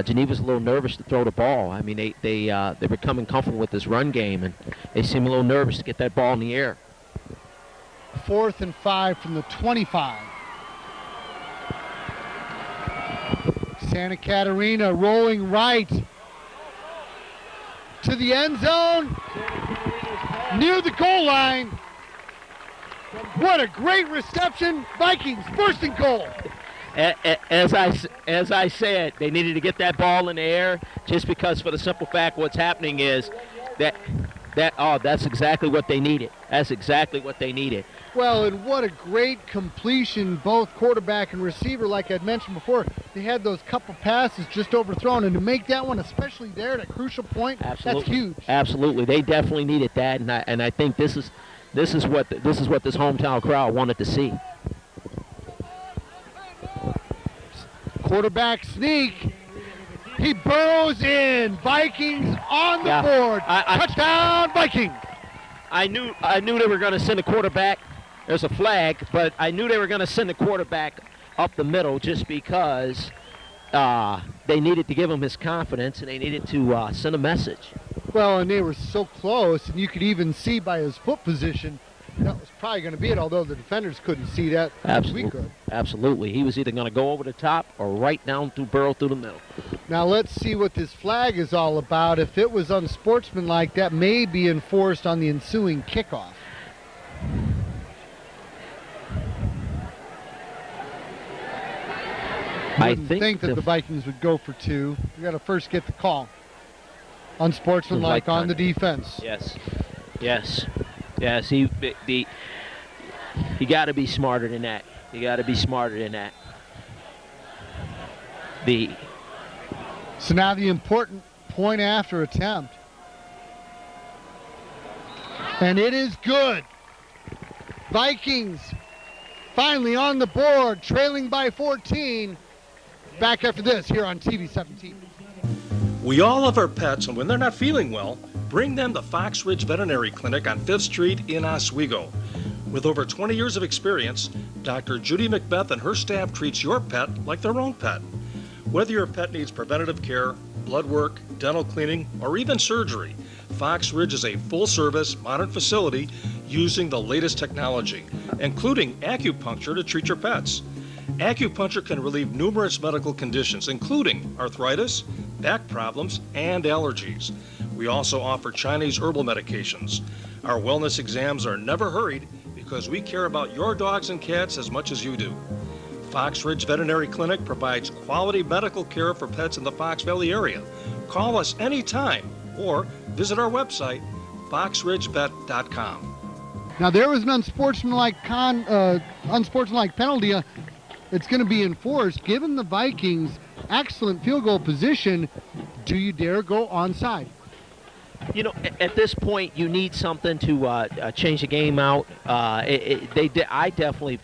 Geneva's a little nervous to throw the ball. I mean, they're becoming comfortable with this run game, and they seem a little nervous to get that ball in the air. 4th and 5 from the 25. Santa Catarina rolling right to the end zone, near the goal line. What a great reception. Vikings, 1st and goal. As I said, they needed to get that ball in the air, just because, for the simple fact, what's happening is that's exactly what they needed. That's exactly what they needed. Well, and what a great completion, both quarterback and receiver. Like I'd mentioned before, they had those couple passes just overthrown, and to make that one, especially there at a crucial point, Absolutely. That's huge. Absolutely, they definitely needed that, and I think this is what this hometown crowd wanted to see. Quarterback sneak. He burrows in. Vikings on the board. Touchdown, Vikings. I knew they were going to send a quarterback. There's a flag, but I knew they were going to send the quarterback up the middle, just because they needed to give him his confidence, and they needed to send a message. Well, and they were so close, and you could even see by his foot position that was probably going to be it, although the defenders couldn't see that. Absolutely. We could. Absolutely. He was either going to go over the top or right down through burrow through the middle. Now let's see what this flag is all about. If it was unsportsmanlike, that may be enforced on the ensuing kickoff. I think that the Vikings would go for 2. We got to first get the call. Unsportsmanlike on the defense. Yes. He got to be smarter than that. So now the important point after attempt. And it is good. Vikings finally on the board, trailing by 14. Back after this here on TV 17. We all love our pets, and when they're not feeling well, bring them to Fox Ridge Veterinary Clinic on 5th Street in Oswego. With over 20 years of experience, Dr. Judy Macbeth and her staff treats your pet like their own pet. Whether your pet needs preventative care, blood work, dental cleaning, or even surgery, Fox Ridge is a full-service, modern facility using the latest technology, including acupuncture to treat your pets. Acupuncture can relieve numerous medical conditions, including arthritis, back problems, and allergies. We also offer Chinese herbal medications. Our wellness exams are never hurried because we care about your dogs and cats as much as you do. Fox Ridge Veterinary Clinic provides quality medical care for pets in the Fox Valley area. Call us anytime or visit our website, foxridgevet.com. Now there was an unsportsmanlike penalty. It's going to be enforced. Given the Vikings excellent field goal position, do you dare go onside? You know, at this point, you need something to change the game out. I definitely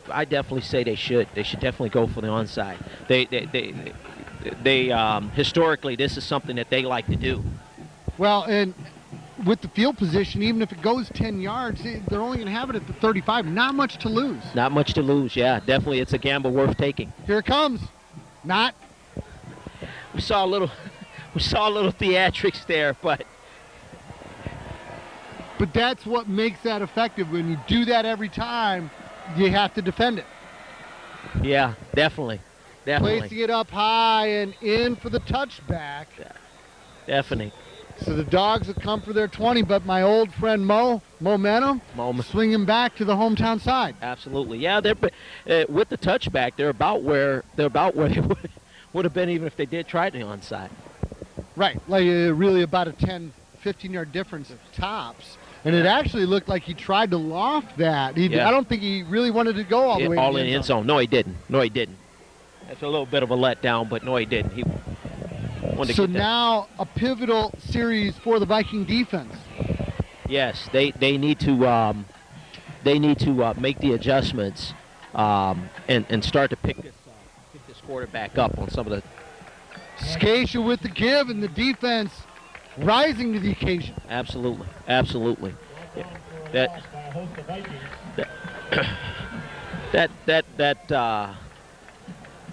say they should. They should definitely go for the onside. They historically, this is something that they like to do. Well, and with the field position, even if it goes 10 yards, they're only going to have it at the 35. Not much to lose. Not much to lose, yeah. Definitely, it's a gamble worth taking. Here it comes. Not. We saw a little theatrics there, but that's what makes that effective. When you do that every time, you have to defend it. Yeah, definitely. Placing it up high and in for the touchback. Yeah, definitely. So the Dogs have come for their 20, but my old friend Momentum, swinging back to the hometown side. Absolutely, yeah. They're with the touchback. They're about where they would have been even if they did try the onside. Right, like really about a 10, 15-yard difference tops. And it actually looked like he tried to loft that. I don't think he really wanted to go all the way all in the end zone. No, he didn't. That's a little bit of a letdown, but no, he didn't. He wanted to so get that. Now a pivotal series for the Viking defense. Yes, they need to make the adjustments and start to pick this quarterback up on some of the. Scatia with the give, and the defense rising to the occasion. Absolutely. Yeah.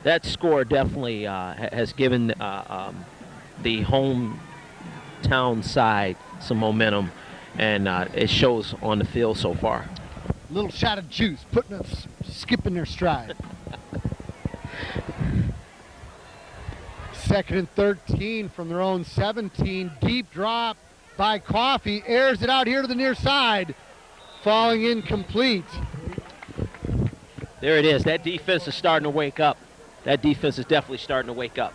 That score definitely has given the hometown side some momentum, and it shows on the field so far. A little shot of juice, skipping their stride. 2nd and 13 from their own 17. Deep drop by Coffee. Airs it out here to the near side. Falling incomplete. There it is. That defense is starting to wake up. That defense is definitely starting to wake up.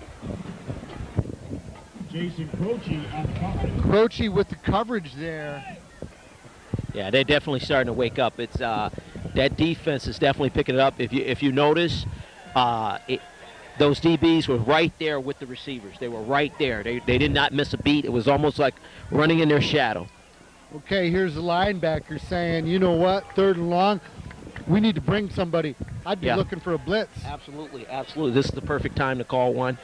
Jason Croce on the coverage. Croce with the coverage there. Yeah, they're definitely starting to wake up. It's that defense is definitely picking it up. If you notice, those DBs were right there with the receivers. They were right there. They did not miss a beat. It was almost like running in their shadow. Okay, here's the linebacker saying, you know what, 3rd and long, we need to bring somebody. I'd be looking for a blitz. Absolutely. This is the perfect time to call one,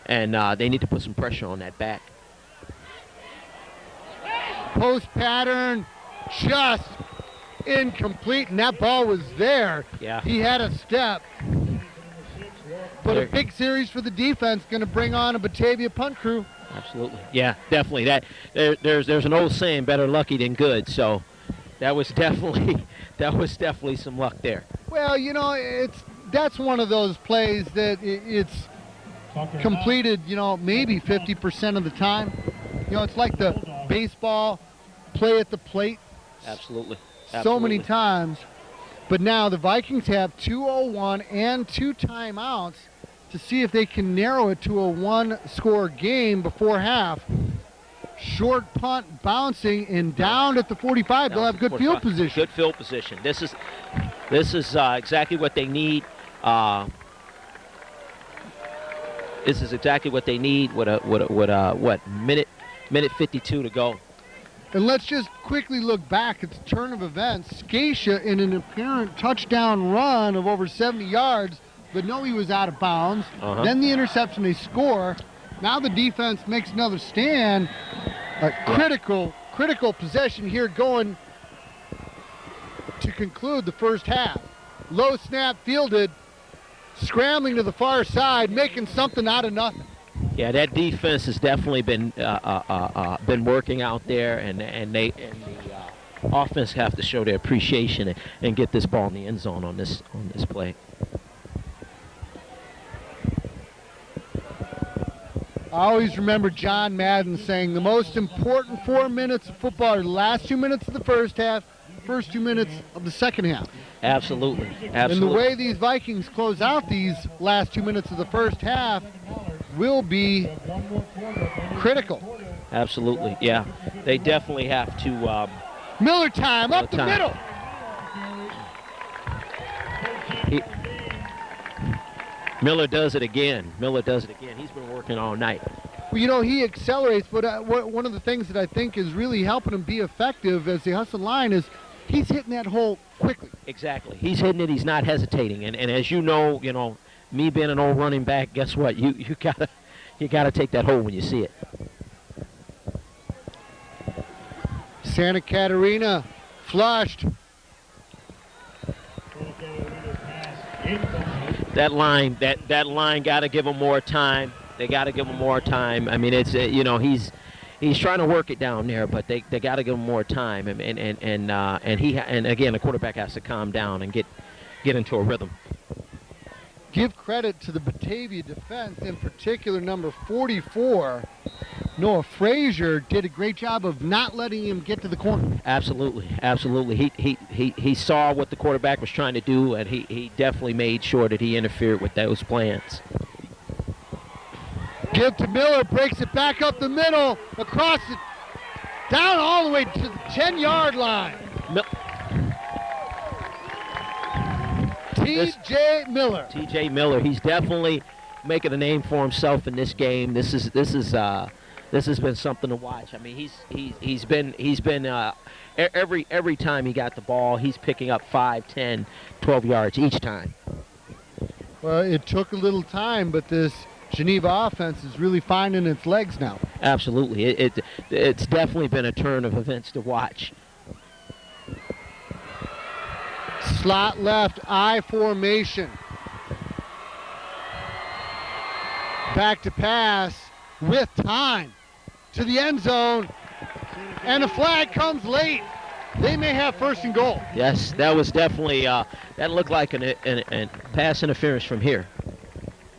and they need to put some pressure on that back. Post pattern, just incomplete, and that ball was there. Yeah. He had a step. But a big series for the defense, going to bring on a Batavia punt crew. Absolutely. Yeah, definitely. There's an old saying, better lucky than good. So that was definitely some luck there. Well, you know, that's one of those plays that it's completed, you know, maybe 50% of the time. You know, it's like the baseball play at the plate. Absolutely. So many times. But now the Vikings have 2:01 and 2 timeouts to see if they can narrow it to a 1-score game before half. Short punt bouncing and down at the 45. They'll have good field position. Good field position. This is exactly what they need. This is exactly what they need. What minute 52 to go. And let's just quickly look back at the turn of events. Scatia in an apparent touchdown run of over 70 yards, but no, he was out of bounds. Then the interception, they score. Now the defense makes another stand. A critical possession here going to conclude the first half. Low snap fielded, scrambling to the far side, making something out of nothing. Yeah, that defense has definitely been working out there, and the offense have to show their appreciation and get this ball in the end zone on this play. I always remember John Madden saying the most important 4 minutes of football are the last 2 minutes of the first half, first 2 minutes of the second half. Absolutely. And Absolutely. the way these Vikings close out these last 2 minutes of the first half will be critical. Absolutely, yeah. They definitely have to. Miller time, up the middle. Miller does it again. Miller does it again. He's been working all night. Well, you know, he accelerates, but one of the things that I think is really helping him be effective as the hustle line is he's hitting that hole quickly. Exactly. He's hitting it. He's not hesitating. And as you know, me being an old running back, guess what? You gotta take that hole when you see it. Santa Catarina flushed. That line got to give him more time. They got to give him more time. I mean, it's he's trying to work it down there, but they got to give him more time. And again, the quarterback has to calm down and get into a rhythm. Give credit to the Batavia defense, in particular number 44. Noah Frazier did a great job of not letting him get to the corner. Absolutely, absolutely. He saw what the quarterback was trying to do, and he definitely made sure that he interfered with those plans. Give to Miller, breaks it back up the middle, across it, down all the way to the 10-yard line. T.J. Miller. T.J. Miller. He's definitely making a name for himself in this game. This has been something to watch. I mean, he's been every time he got the ball, he's picking up 5, 10, 12 yards each time. Well, it took a little time, but this Geneva offense is really finding its legs now. Absolutely. It's definitely been a turn of events to watch. Slot left, I formation. Back to pass with time to the end zone, and a flag comes late. They may have first and goal. Yes, that was definitely, that looked like an pass interference from here.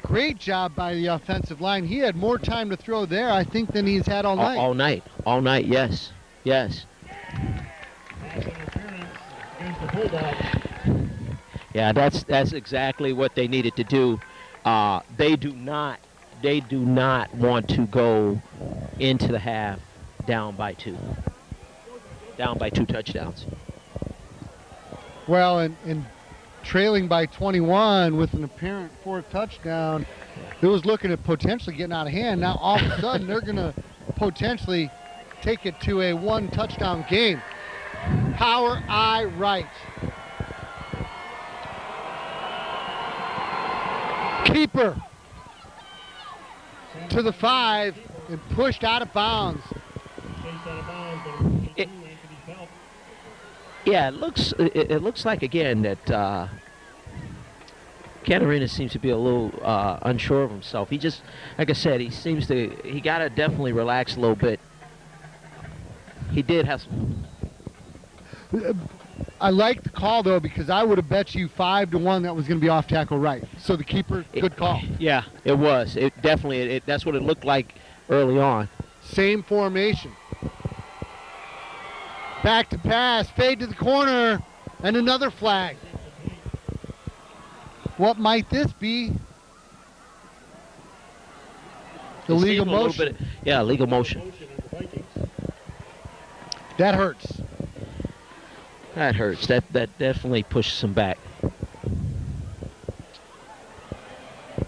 Great job by the offensive line. He had more time to throw there, I think, than he's had all night. All night, yes. Yeah, that's exactly what they needed to do. They do not want to go into the half down by 2 touchdowns. Well, and trailing by 21 with an apparent 4th touchdown, it was looking at potentially getting out of hand. Now all of a sudden they're going to potentially take it to a 1-touchdown game. Power I right. Keeper to the 5 and pushed out of bounds. It looks like again that Catarina seems to be a little unsure of himself. He just, like I said, he got to definitely relax a little bit. He did have some. I like the call, though, because I would have bet you 5-1 that was going to be off tackle right. So the keeper, good call. Yeah, it was. It definitely, that's what it looked like early on. Same formation. Back to pass, fade to the corner, and another flag. What might this be? Illegal motion. Illegal motion. That hurts. That hurts. That definitely pushes him back.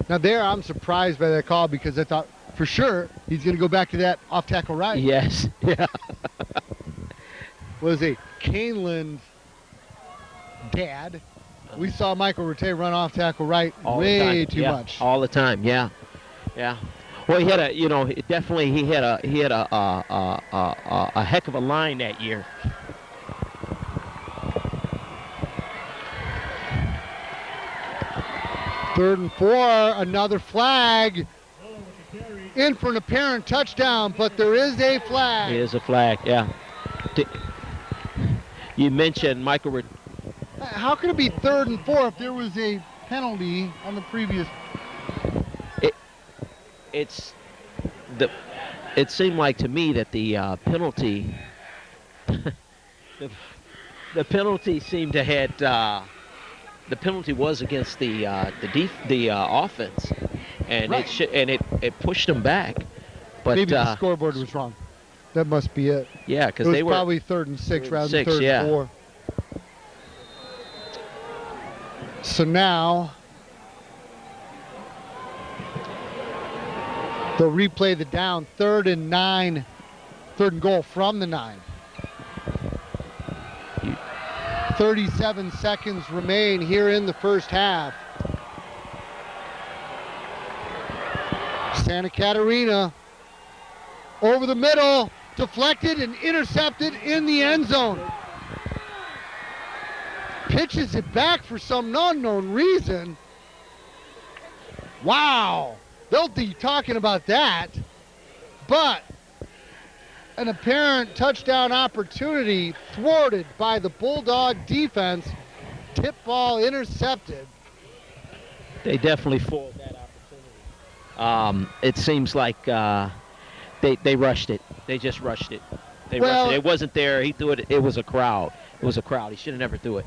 Now there, I'm surprised by that call because I thought for sure he's going to go back to that off tackle right. Yes. Yeah. Was a Caneland dad. We saw Michael Rattay run off tackle right way too much. All the time. Yeah. Well, he had a heck of a line that year. Third and 4, another flag. In for an apparent touchdown, but there is a flag. There is a flag, yeah. You mentioned Michael. How could it be 3rd and 4 if there was a penalty on the previous? It seemed like to me that the penalty, the penalty seemed to had the penalty was against the offense, and Right. it pushed them back. But Maybe the scoreboard was wrong. That must be it. yeah, because It was they were probably 3rd and 6 rather than 6, 3rd yeah. and 4. So now they'll replay the down. 3rd and 9. 3rd and goal from the 9. 37 seconds remain here in the first half. Santa Catarina over the middle, deflected and intercepted in the end zone. Pitches it back for some unknown reason. Wow, they'll be talking about that. But an apparent touchdown opportunity thwarted by the Bulldog defense. Tip ball intercepted. They definitely foiled that opportunity. It seems like they rushed it. They just rushed it. They rushed it. It wasn't there. He threw it. It was a crowd. It was a crowd. He should have never threw it.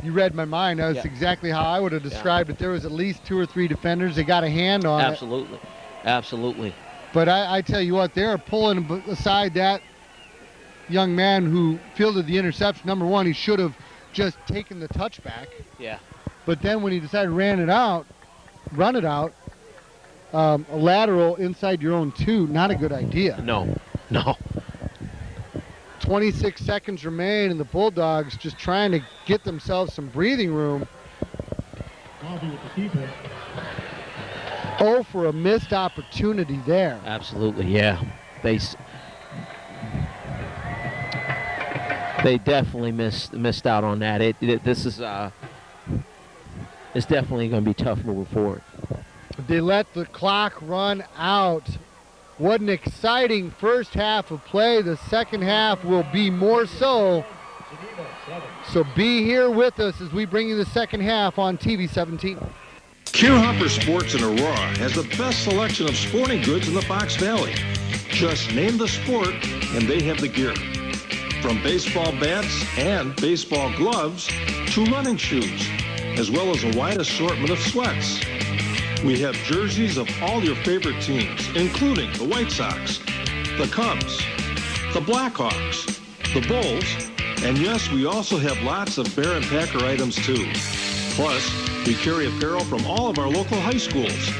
You read my mind. That's exactly how I would have described it. There was at least 2 or 3 defenders. They got a hand on Absolutely. Absolutely. But I tell you what, they're pulling aside that young man who fielded the interception. Number one, he should have just taken the touchback. Yeah. But then when he decided to run it out, a lateral inside your own 2, not a good idea. No. 26 seconds remain, and the Bulldogs just trying to get themselves some breathing room. Bobby with the keeper. Oh, for a missed opportunity there. Absolutely, yeah. They definitely missed out on that. This is it's definitely going to be tough moving forward. They let the clock run out. What an exciting first half of play. The second half will be more so. So be here with us as we bring you the second half on TV 17. Kierhopper Sports in Aurora has the best selection of sporting goods in the Fox Valley. Just name the sport and they have the gear. From baseball bats and baseball gloves to running shoes, as well as a wide assortment of sweats. We have jerseys of all your favorite teams, including the White Sox, the Cubs, the Blackhawks, the Bulls, and yes, we also have lots of Bear and Packer items too. Plus, we carry apparel from all of our local high schools.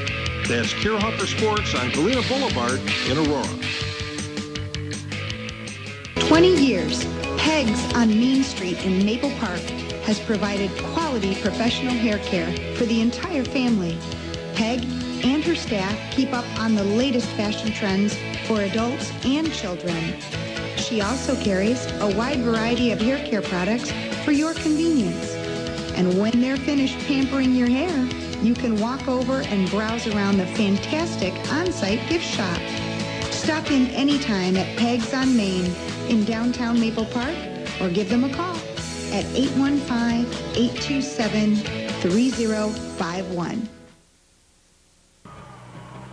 That's Kierhopper Sports on Galena Boulevard in Aurora. 20 years, Pegs on Main Street in Maple Park has provided quality professional hair care for the entire family. Peg and her staff keep up on the latest fashion trends for adults and children. She also carries a wide variety of hair care products for your convenience. And when they're finished pampering your hair, you can walk over and browse around the fantastic on-site gift shop. Stop in anytime at Pegs on Main in downtown Maple Park or give them a call at 815-827-3051.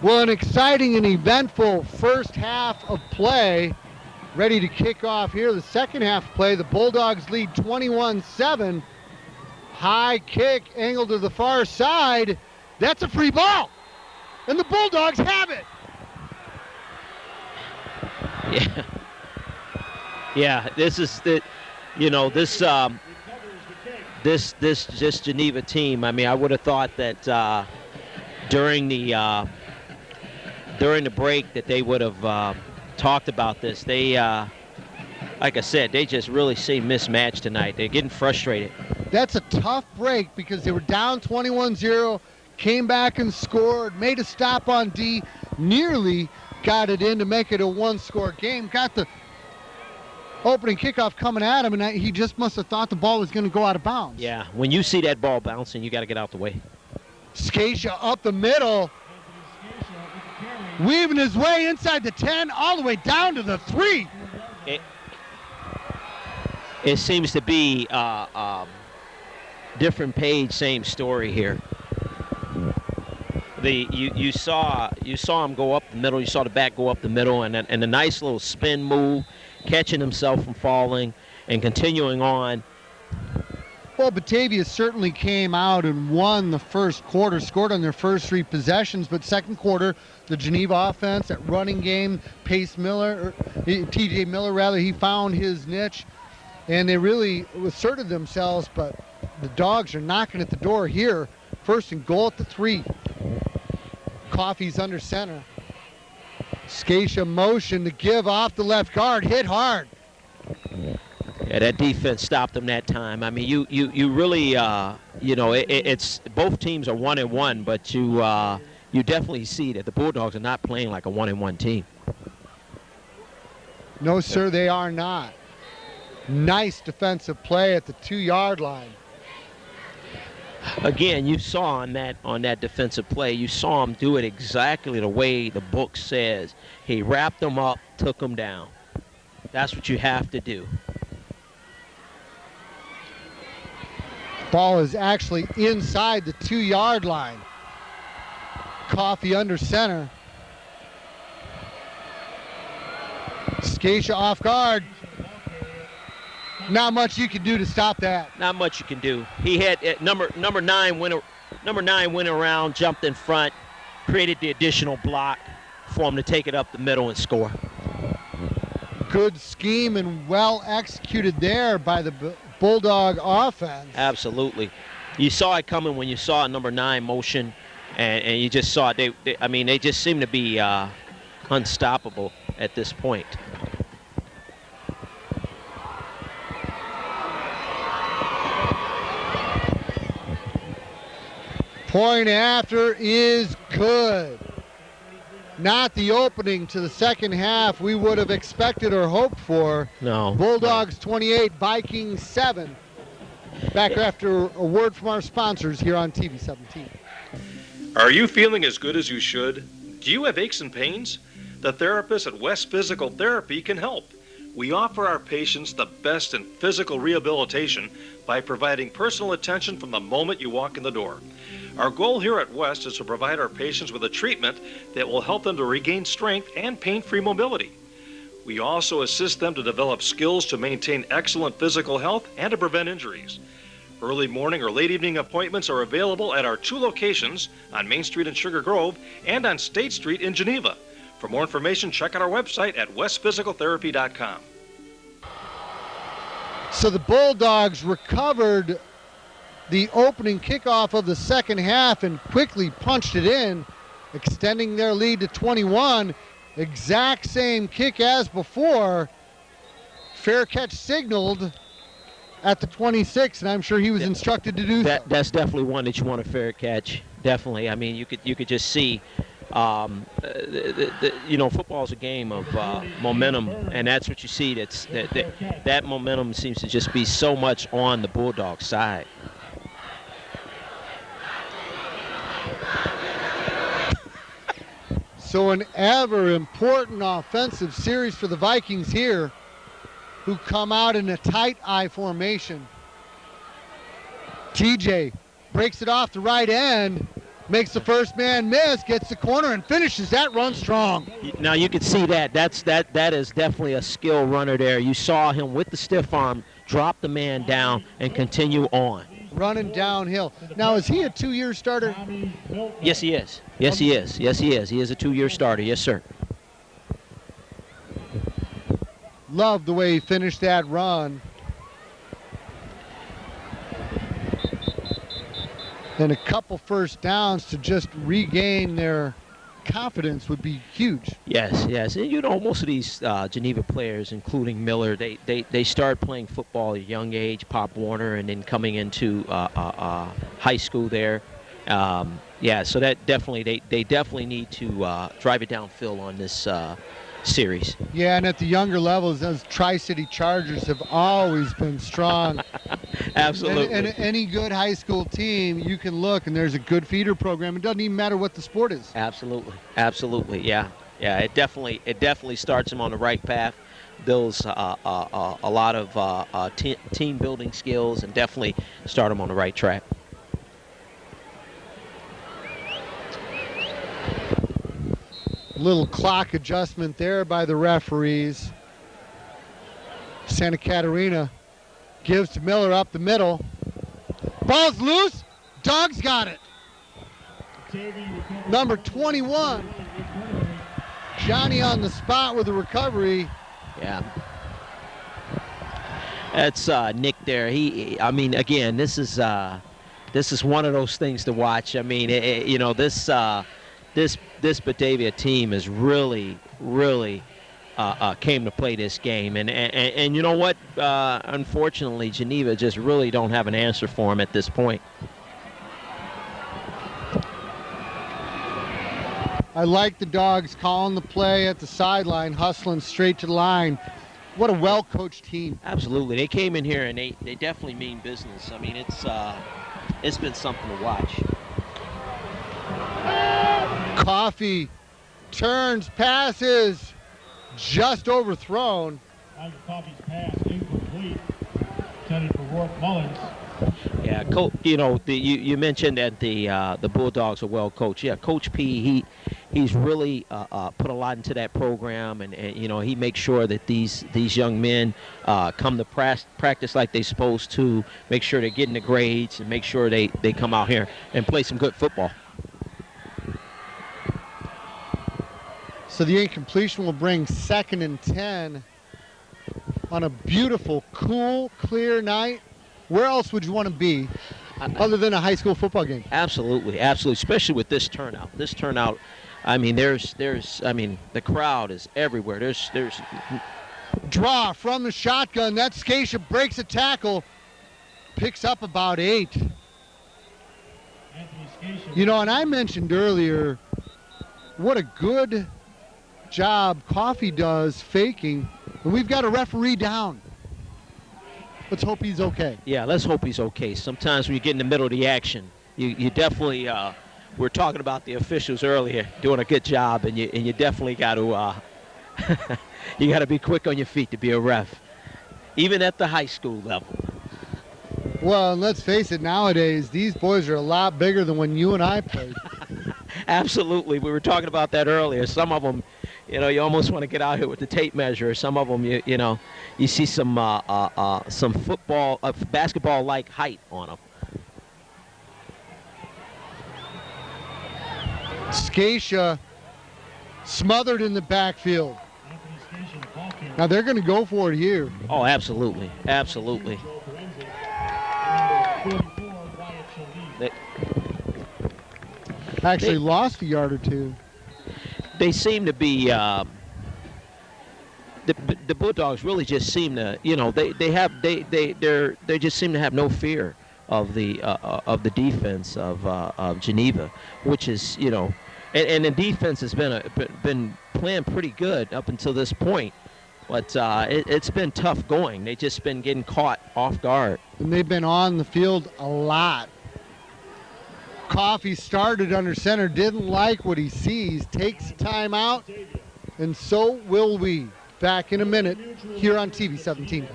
Well, an exciting and eventful first half of play ready to kick off here. The second half of play, the Bulldogs lead 21-7. High kick, angled to the far side. That's a free ball. And the Bulldogs have it. Yeah. Yeah, this is the, this Geneva team. I mean, I would have thought that during the break that they would have talked about this. They, like I said, they just really seem mismatched tonight. They're getting frustrated. That's a tough break because they were down 21-0, came back and scored, made a stop on D, nearly got it in to make it a one-score game. Got the opening kickoff coming at him, and he just must have thought the ball was going to go out of bounds. Yeah, when you see that ball bouncing, you got to get out the way. Scatia up the middle, weaving his way inside the 10, all the way down to the 3. It seems to be different page, same story here. You saw him go up the middle. You saw the back go up the middle, and a nice little spin move, catching himself from falling and continuing on. Well, Batavia certainly came out and won the first quarter, scored on their first 3 possessions, but second quarter, the Geneva offense, that running game, TJ Miller rather, he found his niche, and they really asserted themselves, but the Dogs are knocking at the door here. First and goal at the 3. Coffey's under center. Scatia motion to give off the left guard, hit hard. Yeah, that defense stopped them that time. I mean, you really, it's both teams are 1-1, but you definitely see that the Bulldogs are not playing like a 1-1 team. No, sir, they are not. Nice defensive play at the 2-yard line. Again, you saw on that defensive play, you saw him do it exactly the way the book says. He wrapped them up, took them down. That's what you have to do. Ball is actually inside the 2-yard line. Coffey under center. Scatia off guard. Not much you can do to stop that. Not much you can do. He had number 9 went around, jumped in front, created the additional block for him to take it up the middle and score. Good scheme and well executed there by the Bulldog offense. Absolutely. You saw it coming when you saw number 9 motion, and you just saw it. They just seem to be unstoppable at this point. Point after is good. Not the opening to the second half we would have expected or hoped for. No. Bulldogs 28, Vikings 7. Back after a word from our sponsors here on TV 17. Are you feeling as good as you should? Do you have aches and pains? The therapists at West Physical Therapy can help. We offer our patients the best in physical rehabilitation by providing personal attention from the moment you walk in the door. Our goal here at West is to provide our patients with a treatment that will help them to regain strength and pain-free mobility. We also assist them to develop skills to maintain excellent physical health and to prevent injuries. Early morning or late evening appointments are available at our 2 locations on Main Street in Sugar Grove and on State Street in Geneva. For more information, check out our website at westphysicaltherapy.com. So the Bulldogs recovered the opening kickoff of the second half and quickly punched it in, extending their lead to 21. Exact same kick as before. Fair catch signaled at the 26, and I'm sure he was instructed to do that. That's definitely one that you want a fair catch. Definitely. I mean, you could just see, football is a game of momentum, and that's what you see. That momentum seems to just be so much on the Bulldog side. So an ever important offensive series for the Vikings here, who come out in a tight I formation. TJ breaks it off the right end, makes the first man miss, gets the corner and finishes that run strong. Now you can see that. That is definitely a skill runner there. You saw him with the stiff arm drop the man down and continue on. Running downhill. Now, is he a 2-year starter? Yes, he is. Yes, he is. Yes, he is. He is a 2-year starter. Yes, sir. Love the way he finished that run. And a couple first downs to just regain their confidence would be huge. Yes. And most of these Geneva players, including Miller, they start playing football at a young age, Pop Warner, and then coming into high school there. So that definitely, they definitely need to drive it downfield on this series. Yeah, and at the younger levels, those Tri-City Chargers have always been strong. Absolutely. And any good high school team, you can look, and there's a good feeder program. It doesn't even matter what the sport is. Absolutely. Yeah. It definitely starts them on the right path. Builds a lot of team building skills, and definitely start them on the right track. Little clock adjustment there by the referees. Santa Catarina gives to Miller up the middle. Ball's loose. Dogs got it. Number 21. Johnny on the spot with the recovery. Yeah. That's Nick there. I mean, again, this is one of those things to watch. I mean, you know, this Batavia team is really came to play this game, and you know what? Unfortunately, Geneva just really don't have an answer for him at this point. I like the Dogs calling the play at the sideline, hustling straight to the line. What a well-coached team. Absolutely. They came in here and they definitely mean business. I mean, it's been something to watch. Coffee turns, passes, just overthrown. Coffee's pass incomplete. Intended for Rourke Mullins. Yeah, you know, you mentioned that the Bulldogs are well coached. Yeah, Coach P, he's really put a lot into that program, and you know, he makes sure that these young men come to practice like they're supposed to, make sure they're getting the grades, and make sure they come out here and play some good football. So the incompletion will bring 2nd and 10 on a beautiful, cool, clear night. Where else would you want to be other than a high school football game? Absolutely, absolutely, especially with this turnout. This turnout, I mean, I mean, the crowd is everywhere. There's draw from the shotgun. That Scatia breaks a tackle, picks up about 8. You know, and I mentioned earlier what a good job Coffee does faking, and we've got a referee down. Let's hope he's okay. Yeah, let's hope he's okay. Sometimes when you get in the middle of the action, you definitely, we're talking about the officials earlier doing a good job, and you definitely got to, you got to be quick on your feet to be a ref, even at the high school level. Well, and let's face it, nowadays, these boys are a lot bigger than when you and I played. Absolutely. We were talking about that earlier. Some of them, you know, you almost want to get out here with the tape measure. Some of them, you know, you see some football, basketball-like height on them. Scatia smothered in the backfield. Now they're going to go for it here. Oh, absolutely, absolutely. Actually lost a yard or two. They seem to be the Bulldogs really just seem to, you know, they just seem to have no fear of the defense of Geneva, which is, you know, and the defense has been playing pretty good up until this point, but it's been tough going. They've just been getting caught off guard. And they've been on the field a lot. Coffee started under center, didn't like what he sees, takes time out, and so will we. Back in a minute here on TV 17.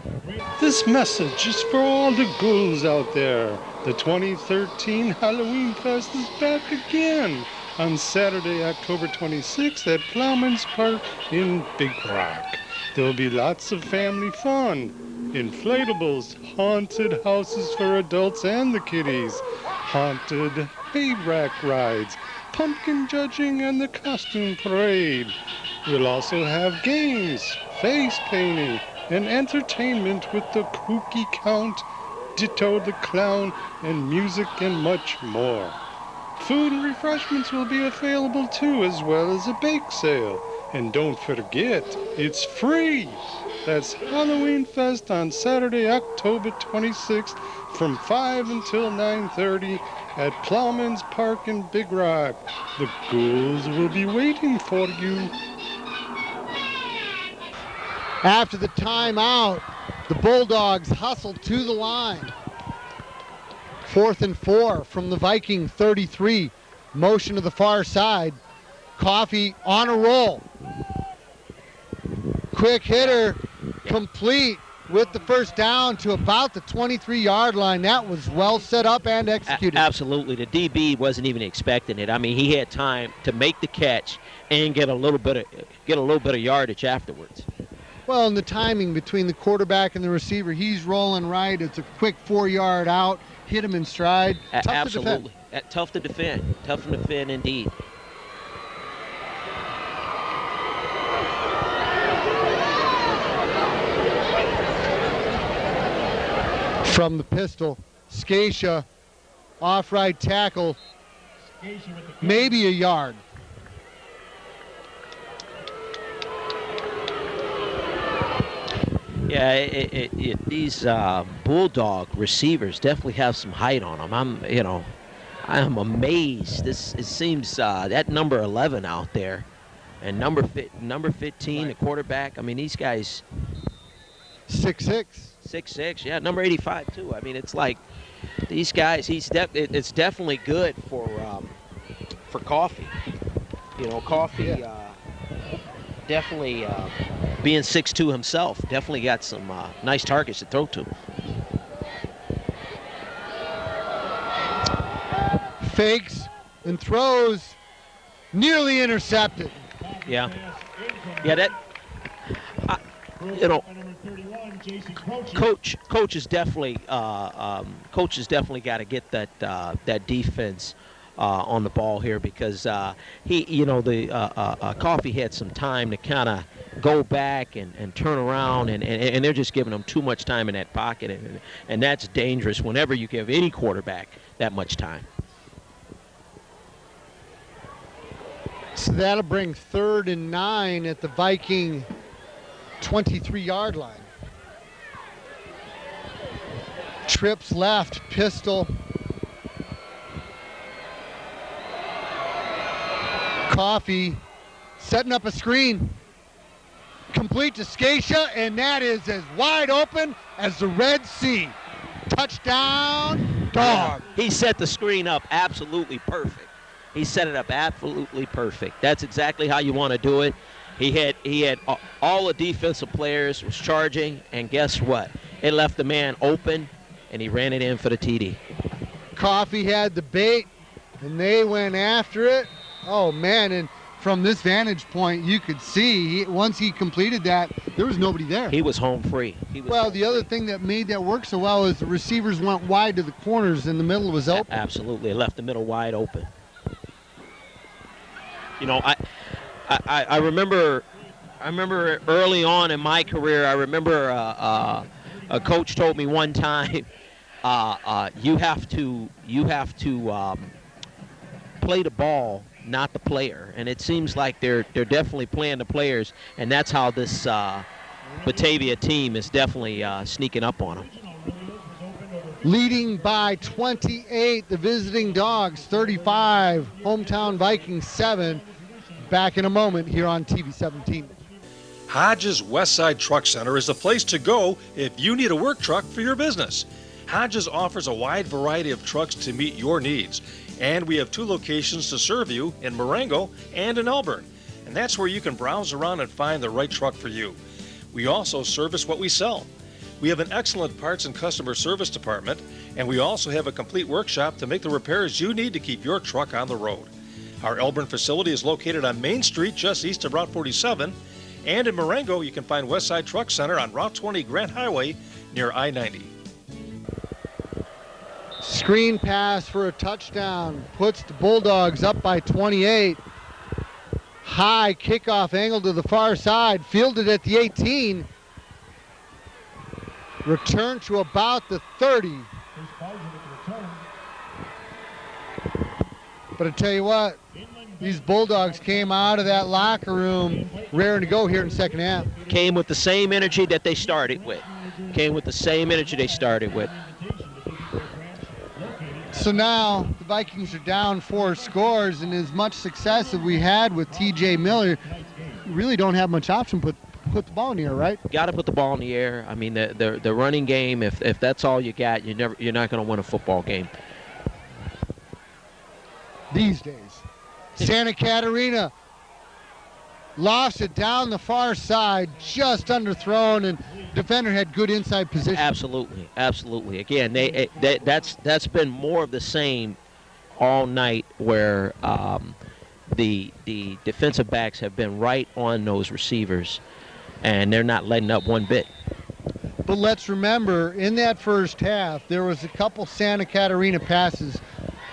This message is for all the ghouls out there. The 2013 Halloween Fest is back again on Saturday, October 26th at Plowman's Park in Big Rock. There'll be lots of family fun. Inflatables, haunted houses for adults and the kiddies, haunted hay rack rides, pumpkin judging, and the costume parade. We'll also have games, face painting, and entertainment with the Kooky Count, Ditto the Clown, and music and much more. Food and refreshments will be available too, as well as a bake sale. And don't forget, it's free! That's Halloween Fest on Saturday, October 26th from 5 until 9:30 at Plowman's Park in Big Rock. The ghouls will be waiting for you. After the timeout, the Bulldogs hustled to the line. 4th and 4 from the Viking 33. Motion to the far side. Coffee on a roll. Quick hitter, complete with the first down to about the 23-yard line. That was well set up and executed. Absolutely. The DB wasn't even expecting it. I mean, he had time to make the catch and get a little bit of yardage afterwards. Well, and the timing between the quarterback and the receiver, he's rolling right. It's a quick 4-yard out. hit him in stride. Tough Absolutely. Tough to defend. Tough to defend indeed. From the pistol, Scatia, off right tackle, maybe a yard. Yeah, these Bulldog receivers definitely have some height on them. I'm amazed. It seems that number 11 out there, and number 15, the quarterback. I mean, these guys. 6'6". 6'6", yeah, number 85 too. I mean, it's like these guys. It's definitely good for Coffee. Coffee definitely being 6'2" himself, definitely got some nice targets to throw to. Fakes and throws, nearly intercepted. Yeah, that. Coach is definitely got to get that defense on the ball here, because Coffee had some time to kind of go back and turn around, and they're just giving them too much time in that pocket, and that's dangerous whenever you give any quarterback that much time. So that'll bring 3rd and 9 at the Viking 23-yard line. Trips left, pistol. Coffee setting up a screen. Complete to Scatia, and that is as wide open as the Red Sea. Touchdown, Dog. He set the screen up absolutely perfect. He set it up absolutely perfect. That's exactly how you want to do it. He had all the defensive players was charging, and guess what? It left the man open, and he ran it in for the TD. Coffee had the bait, and they went after it. Oh, man, and from this vantage point, you could see once he completed that, there was nobody there. He was home free. The other thing that made that work so well is the receivers went wide to the corners, and the middle was open. Absolutely. It left the middle wide open. I remember early on in my career, I remember a coach told me one time, you have to play the ball, not the player. And it seems like they're definitely playing the players, and that's how this Batavia team is definitely sneaking up on them. Leading by 28, the visiting Dogs 35, hometown Vikings 7. Back in a moment here on TV 17. Hodges Westside Truck Center is the place to go if you need a work truck for your business. Hodges offers a wide variety of trucks to meet your needs, and we have 2 locations to serve you in Marengo and in Elburn, and that's where you can browse around and find the right truck for you. We also service what we sell. We have an excellent parts and customer service department, and we also have a complete workshop to make the repairs you need to keep your truck on the road. Our Elburn facility is located on Main Street just east of Route 47, and in Marengo you can find Westside Truck Center on Route 20 Grant Highway near I-90. Screen pass for a touchdown puts the Bulldogs up by 28. High kickoff angle to the far side, fielded at the 18. Return to about the 30. But I tell you what, these Bulldogs came out of that locker room raring to go here in the second half. Came with the same energy that they started with. So now the Vikings are down 4 scores, and as much success as we had with TJ Miller, you really don't have much option but put the ball in the air, right? Got to put the ball in the air. I mean, the running game, if that's all you got, you're not going to win a football game. These days. Santa Catarina lost it down the far side, just underthrown, and defender had good inside position. Absolutely. Again, that's been more of the same all night, where the defensive backs have been right on those receivers, and they're not letting up one bit. But let's remember, in that first half, there was a couple Santa Catarina passes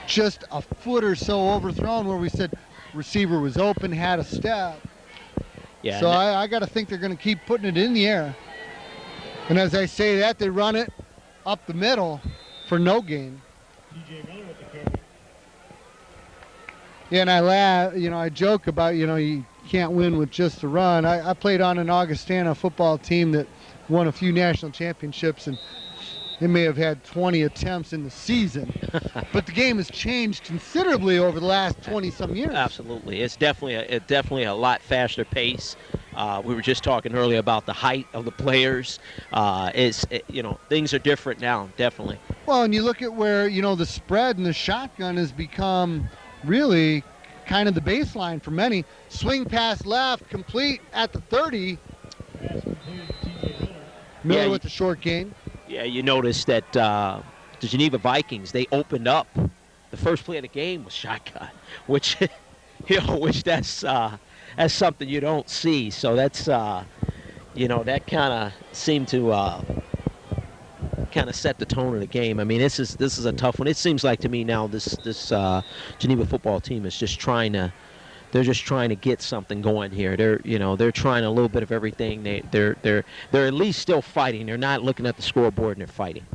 just a foot or so overthrown where we said receiver was open, had a step. Yeah. So I got to think they're going to keep putting it in the air. And as I say that, they run it up the middle for no gain. Yeah, and I laugh, I joke about, you can't win with just the run. I played on an Augustana football team that won a few national championships, and they may have had 20 attempts in the season. But the game has changed considerably over the last 20-some years. Absolutely. It's definitely a lot faster pace. We were just talking earlier about the height of the players. Things are different now, definitely. Well, and you look at where, the spread and the shotgun has become really kind of the baseline for many. Swing pass left, complete at the 30. Miller with the short gain. Yeah, you notice that the Geneva Vikings, they opened up. The first play of the game was shotgun, which that's something you don't see. So that's, that kind of seemed to kind of set the tone of the game. I mean, this is a tough one. It seems like to me now this Geneva football team is just trying to get something going here. They're trying a little bit of everything. They're at least still fighting. They're not looking at the scoreboard and they're fighting.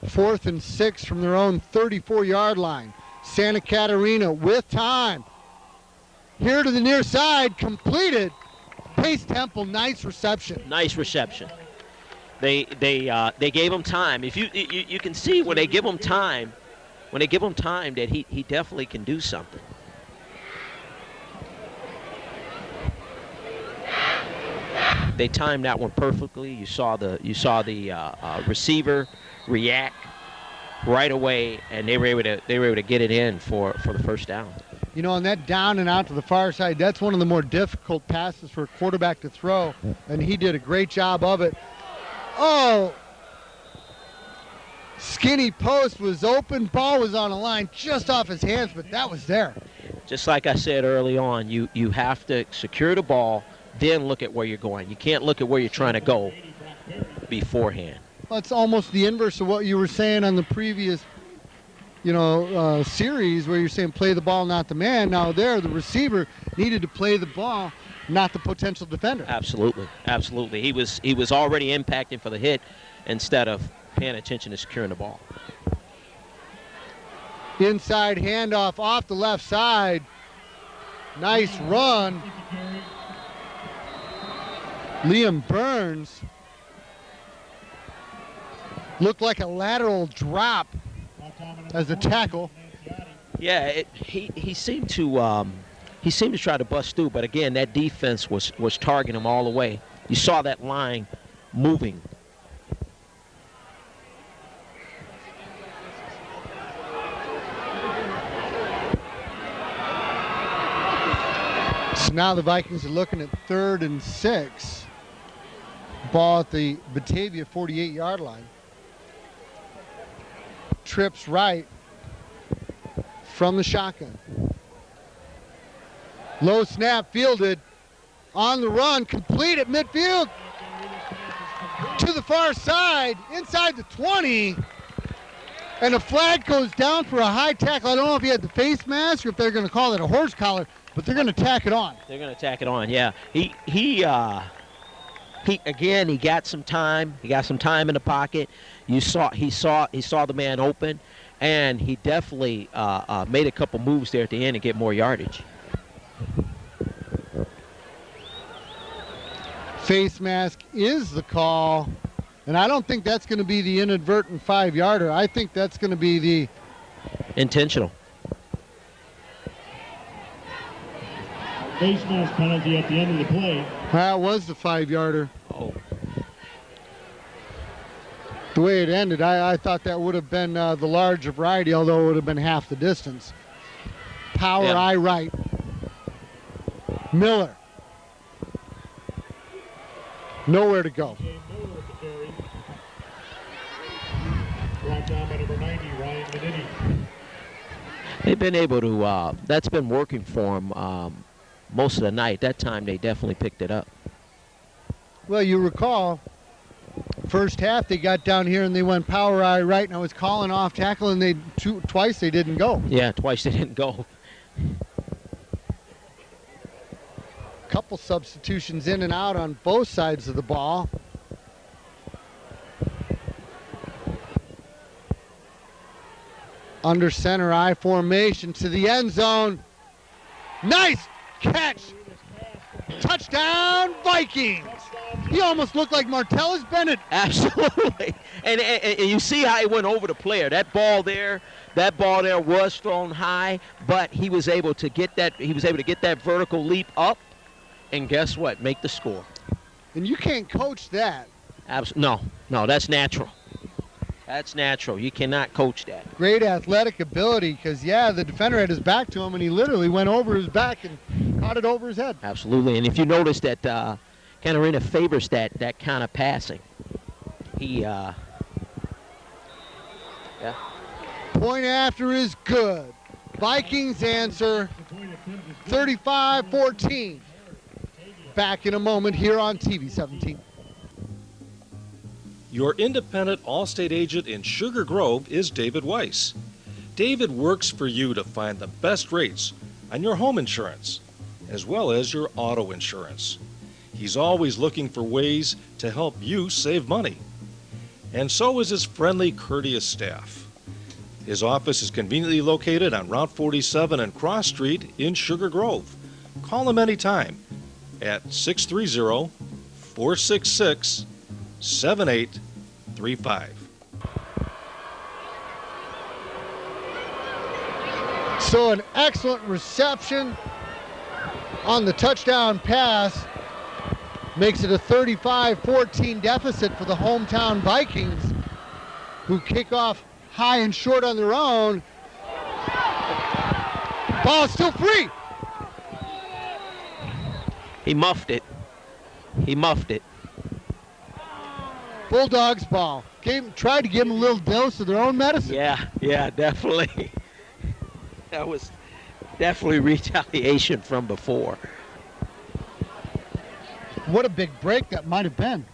4th and 6 from their own 34-yard line. Santa Catarina with time. Here to the near side, completed. Pace Temple, nice reception. Nice reception. They gave him time. If you can see when they give him time, that he definitely can do something. They timed that one perfectly. You saw the receiver react right away, and they were able to get it in for the first down. On that down and out to the far side, that's one of the more difficult passes for a quarterback to throw, and he did a great job of it. Oh, skinny post was open, ball was on the line just off his hands, but that was there. Just like I said early on, you have to secure the ball, then look at where you're going. You can't look at where you're trying to go beforehand. Well, it's almost the inverse of what you were saying on the previous, series where you're saying play the ball, not the man. Now there, the receiver needed to play the ball, not the potential defender. Absolutely. He was already impacting for the hit instead of paying attention to securing the ball. Inside handoff off the left side. Nice run. Liam Burns looked like a lateral drop as a tackle. Yeah, he seemed to try to bust through, but again, that defense was targeting him all the way. You saw that line moving. So now the Vikings are looking at 3rd and 6. Ball at the Batavia 48-yard line. Trips right from the shotgun. Low snap fielded. On the run, complete at midfield. To the far side, inside the 20. And a flag goes down for a high tackle. I don't know if he had the face mask or if they're going to call it a horse collar, but they're going to tack it on. They're going to tack it on, yeah. He got some time. He got some time in the pocket. He saw the man open, and he definitely made a couple moves there at the end to get more yardage. Face mask is the call, and I don't think that's going to be the inadvertent 5-yarder. I think that's going to be the intentional. Face mask penalty at the end of the play. That was the 5-yarder. Oh. The way it ended, I thought that would have been the larger variety, although it would have been half the distance. Power eye right. Miller. Nowhere to go. They've been able to, that's been working for them most of the night. That time they definitely picked it up. Well, you recall First half, they got down here and they went power eye right, and I was calling off tackle, and twice they didn't go. Yeah, twice they didn't go. Couple substitutions in and out on both sides of the ball. Under center I formation to the end zone. Nice catch. Touchdown Vikings. He almost looked like Martellus Bennett. Absolutely. And you see how he went over the player. That ball there was thrown high, but he was able to get that vertical leap up, and guess what? Make the score. And you can't coach that. No, that's natural. That's natural. You cannot coach that. Great athletic ability, because, yeah, the defender had his back to him, and he literally went over his back and caught it over his head. Absolutely. And if you notice that Catarina favors that kind of passing. Yeah. Point after is good. Vikings answer 35-14. Back in a moment here on TV 17. Your independent Allstate agent in Sugar Grove is David Weiss. David works for you to find the best rates on your home insurance, as well as your auto insurance. He's always looking for ways to help you save money. And so is his friendly, courteous staff. His office is conveniently located on Route 47 and Cross Street in Sugar Grove. Call him anytime at 630-466-7835. So an excellent reception on the touchdown pass makes it a 35-14 deficit for the hometown Vikings, who kick off high and short on their own. Ball still free. He muffed it. Bulldogs ball. Tried to give them a little dose of their own medicine. Yeah, definitely. That was definitely retaliation from before. What a big break that might have been.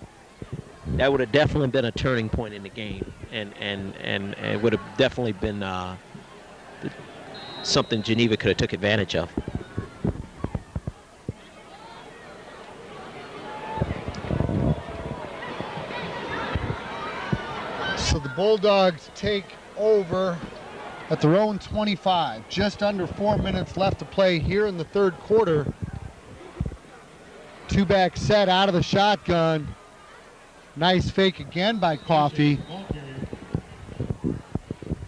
That would have definitely been a turning point in the game, and it would have definitely been something Geneva could have took advantage of. So the Bulldogs take over at their own 25. Just under 4 minutes left to play here in the third quarter. Two-back set out of the shotgun. Nice fake again by Coffey.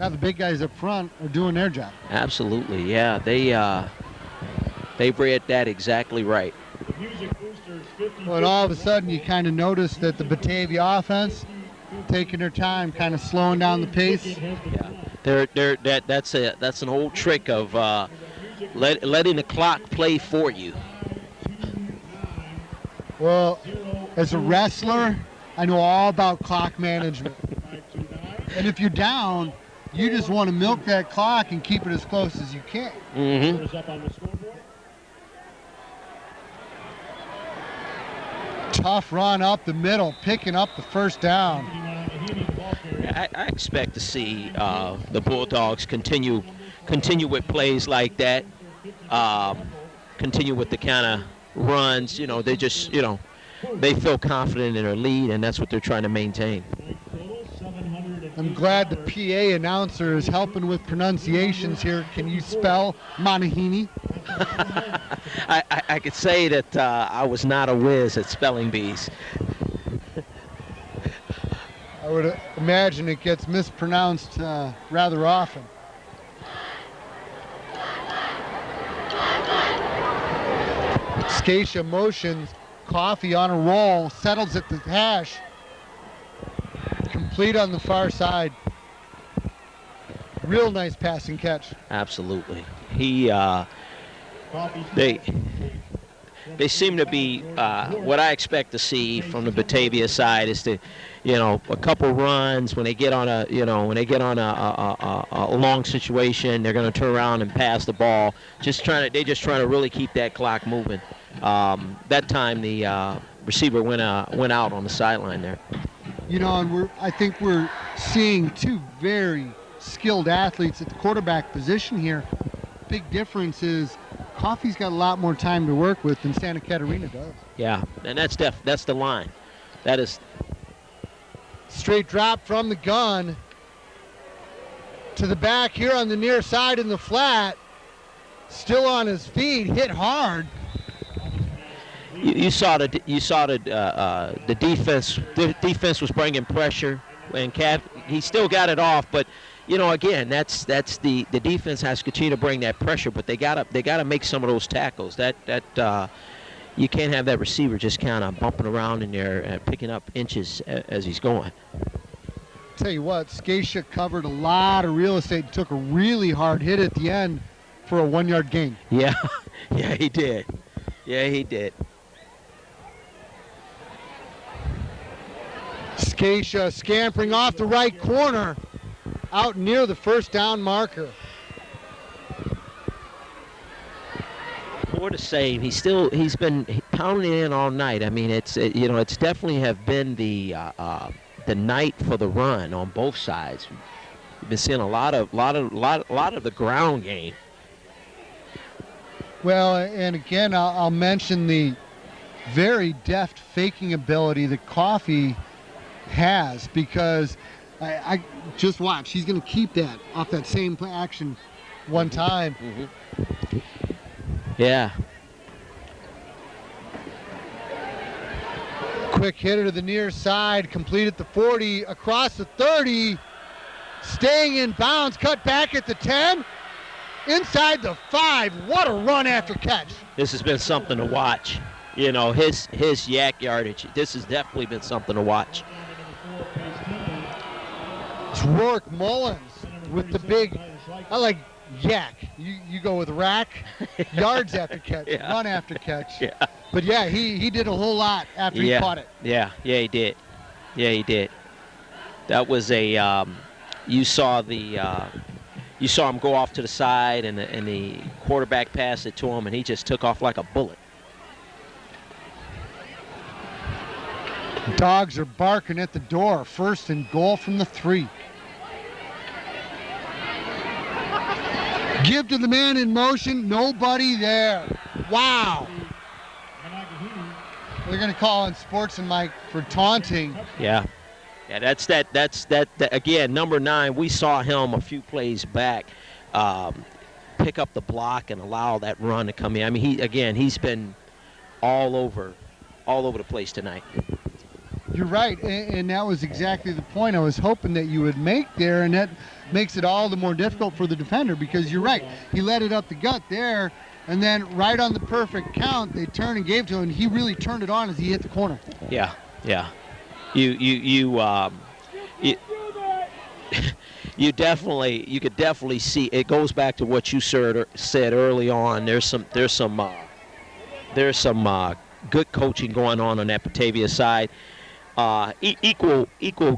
Now the big guys up front are doing their job. Absolutely, yeah. They read that exactly right. Well, and all of a sudden you kind of notice that the Batavia offense taking their time, kind of slowing down the pace. Yeah, that's an old trick of letting the clock play for you. Well, as a wrestler, I know all about clock management. And if you're down, you just want to milk that clock and keep it as close as you can. Mm-hmm. Tough run up the middle, picking up the first down. I expect to see the Bulldogs continue with plays like that, continue with the kind of runs. They just, they feel confident in their lead, and that's what they're trying to maintain. I'm glad the PA announcer is helping with pronunciations here. Can you spell Monahini? I could say that I was not a whiz at spelling bees. I would imagine it gets mispronounced rather often. Scatia motions, Coffey on a roll, settles at the hash. Complete on the far side. Real nice passing catch. Absolutely. They seem to be what I expect to see from the Batavia side is to, a couple runs when they get on a long situation, they're going to turn around and pass the ball. They're just trying to really keep that clock moving. That time the receiver went out on the sideline there. You know, and I think we're seeing two very skilled athletes at the quarterback position here. Big difference is Coffey's got a lot more time to work with than Santa Catarina does. Yeah, and that's the line. That is straight drop from the gun to the back here on the near side in the flat. Still on his feet, hit hard. You saw the defense. The defense was bringing pressure, and he still got it off. But you know, again, that's the defense has to continue to bring that pressure. But they gotta make some of those tackles. That you can't have that receiver just kind of bumping around in there and picking up inches as he's going. Tell you what, Scatia covered a lot of real estate and took a really hard hit at the end for a 1-yard gain. Yeah, yeah, he did. Yeah, he did. Scatia scampering off the right corner out near the first down marker. More to say, he's been pounding in all night. I mean, it's definitely have been the night for the run on both sides. We've been seeing a lot of the ground game. Well, and again, I'll mention the very deft faking ability that Coffey has, because I just watch. He's going to keep that off that same action one time. Mm-hmm. Yeah. Quick hitter to the near side, complete at the 40, across the 30, staying in bounds, cut back at the 10. Inside the 5, what a run after catch. This has been something to watch. You know, his yak yardage, this has definitely been something to watch. It's Rourke Mullins with the big, I like yak. You go with rack, yards after catch, Yeah. run after catch. Yeah. But yeah, he did a whole lot after he caught it. Yeah, he did. Yeah, he did. That was a, you saw him go off to the side, and the quarterback passed it to him, and he just took off like a bullet. Dogs are barking at the door. 1st and goal from the 3. Give to the man in motion. Nobody there. Wow. They're going to call on Sports and Mike for taunting. Yeah. Yeah, that's that again, number 9, we saw him a few plays back pick up the block and allow that run to come in. I mean, he's been all over the place tonight. You're right, and that was exactly the point I was hoping that you would make there, and that makes it all the more difficult for the defender, because you're right. He let it up the gut there, and then right on the perfect count, they turned and gave to him, and he really turned it on as he hit the corner. Yeah. You could definitely see. It goes back to what you said early on. There's some good coaching going on that Batavia side. Equal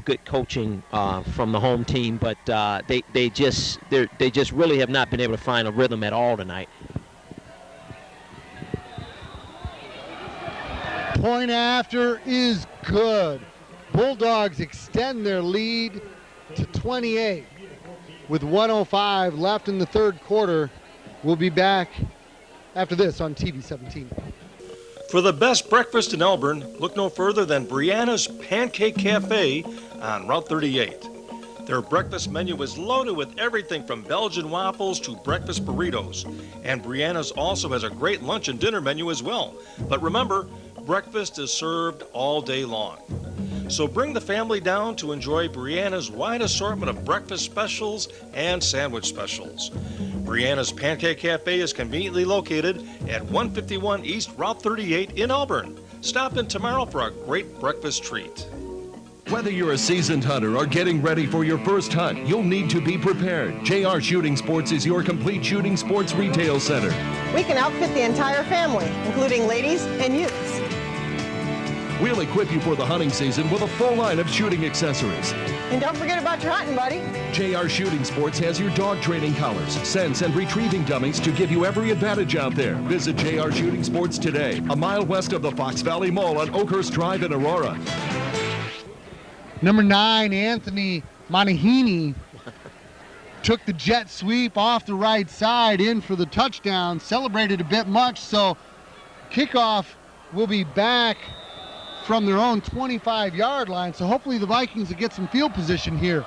good coaching from the home team, but they just really have not been able to find a rhythm at all tonight. Point after is good. Bulldogs extend their lead to 28 with 1:05 left in the third quarter. We'll be back after this on TV 17. For the best breakfast in Elburn, look no further than Brianna's Pancake Cafe on Route 38. Their breakfast menu is loaded with everything from Belgian waffles to breakfast burritos. And Brianna's also has a great lunch and dinner menu as well. But remember, breakfast is served all day long. So bring the family down to enjoy Brianna's wide assortment of breakfast specials and sandwich specials. Brianna's Pancake Cafe is conveniently located at 151 East Route 38 in Elburn. Stop in tomorrow for a great breakfast treat. Whether you're a seasoned hunter or getting ready for your first hunt, you'll need to be prepared. JR Shooting Sports is your complete shooting sports retail center. We can outfit the entire family, including ladies and youths. We'll equip you for the hunting season with a full line of shooting accessories. And don't forget about your hunting, buddy. JR Shooting Sports has your dog training collars, scents, and retrieving dummies to give you every advantage out there. Visit JR Shooting Sports today, a mile west of the Fox Valley Mall on Oakhurst Drive in Aurora. Number 9, Anthony Monahini, took the jet sweep off the right side in for the touchdown, celebrated a bit much, so kickoff will be back from their own 25-yard line, so hopefully the Vikings will get some field position here.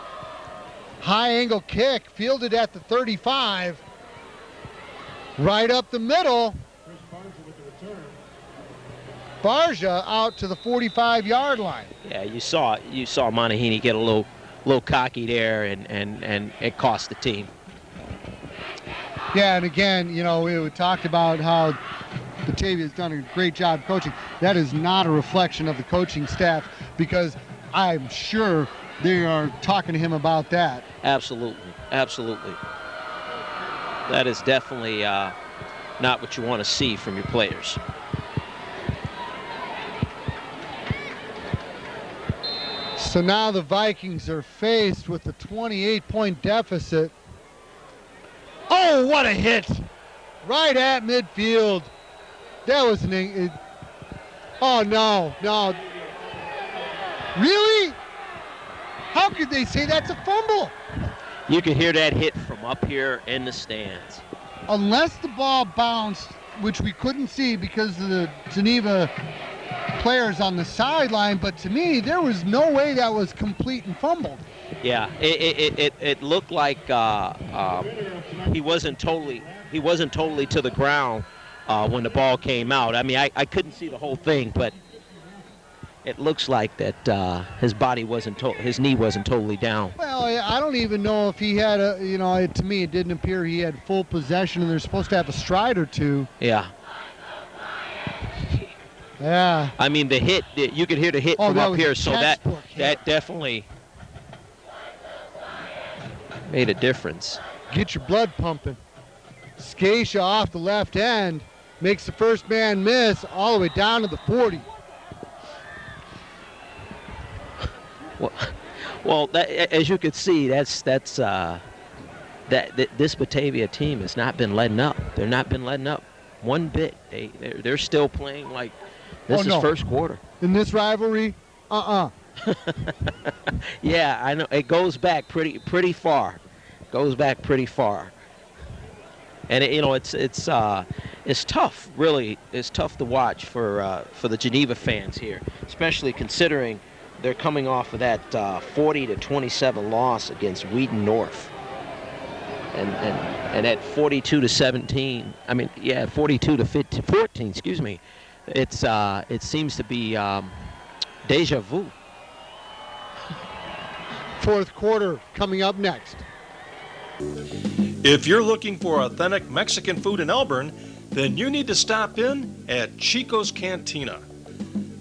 High angle kick, fielded at the 35, right up the middle. Barja out to the 45-yard line. Yeah, you saw Monahini get a little cocky there, and it cost the team. Yeah, and again, you know, we talked about how Batavia has done a great job coaching. That is not a reflection of the coaching staff, because I'm sure they are talking to him about that. Absolutely. That is definitely not what you want to see from your players. So now the Vikings are faced with a 28-point deficit. Oh, what a hit! Right at midfield. That was oh, no. Really? How could they say that's a fumble? You could hear that hit from up here in the stands. Unless the ball bounced, which we couldn't see because of the Geneva players on the sideline, but to me, there was no way that was complete and fumbled. Yeah, it looked like he wasn't totally to the ground when the ball came out. I mean, I couldn't see the whole thing, but it looks like that his knee wasn't totally down. Well, I don't even know if he had to me it didn't appear he had full possession, and they're supposed to have a stride or two. Yeah. Yeah. I mean, the hit, you could hear the hit from up here, so that definitely made a difference. Get your blood pumping. Scatia off the left end makes the first man miss all the way down to the 40. Well, as you could see, this Batavia team has not been letting up. They're not been letting up one bit. They're still playing like this is first quarter. In this rivalry, Yeah, I know. It goes back pretty far. And it's tough. Really, it's tough to watch for the Geneva fans here, especially considering they're coming off of that 40-27 loss against Wheaton North, and at 42-17. I mean, yeah, 42-14. Excuse me. It seems to be deja vu. Fourth quarter coming up next. If you're looking for authentic Mexican food in Elburn, then you need to stop in at Chico's Cantina.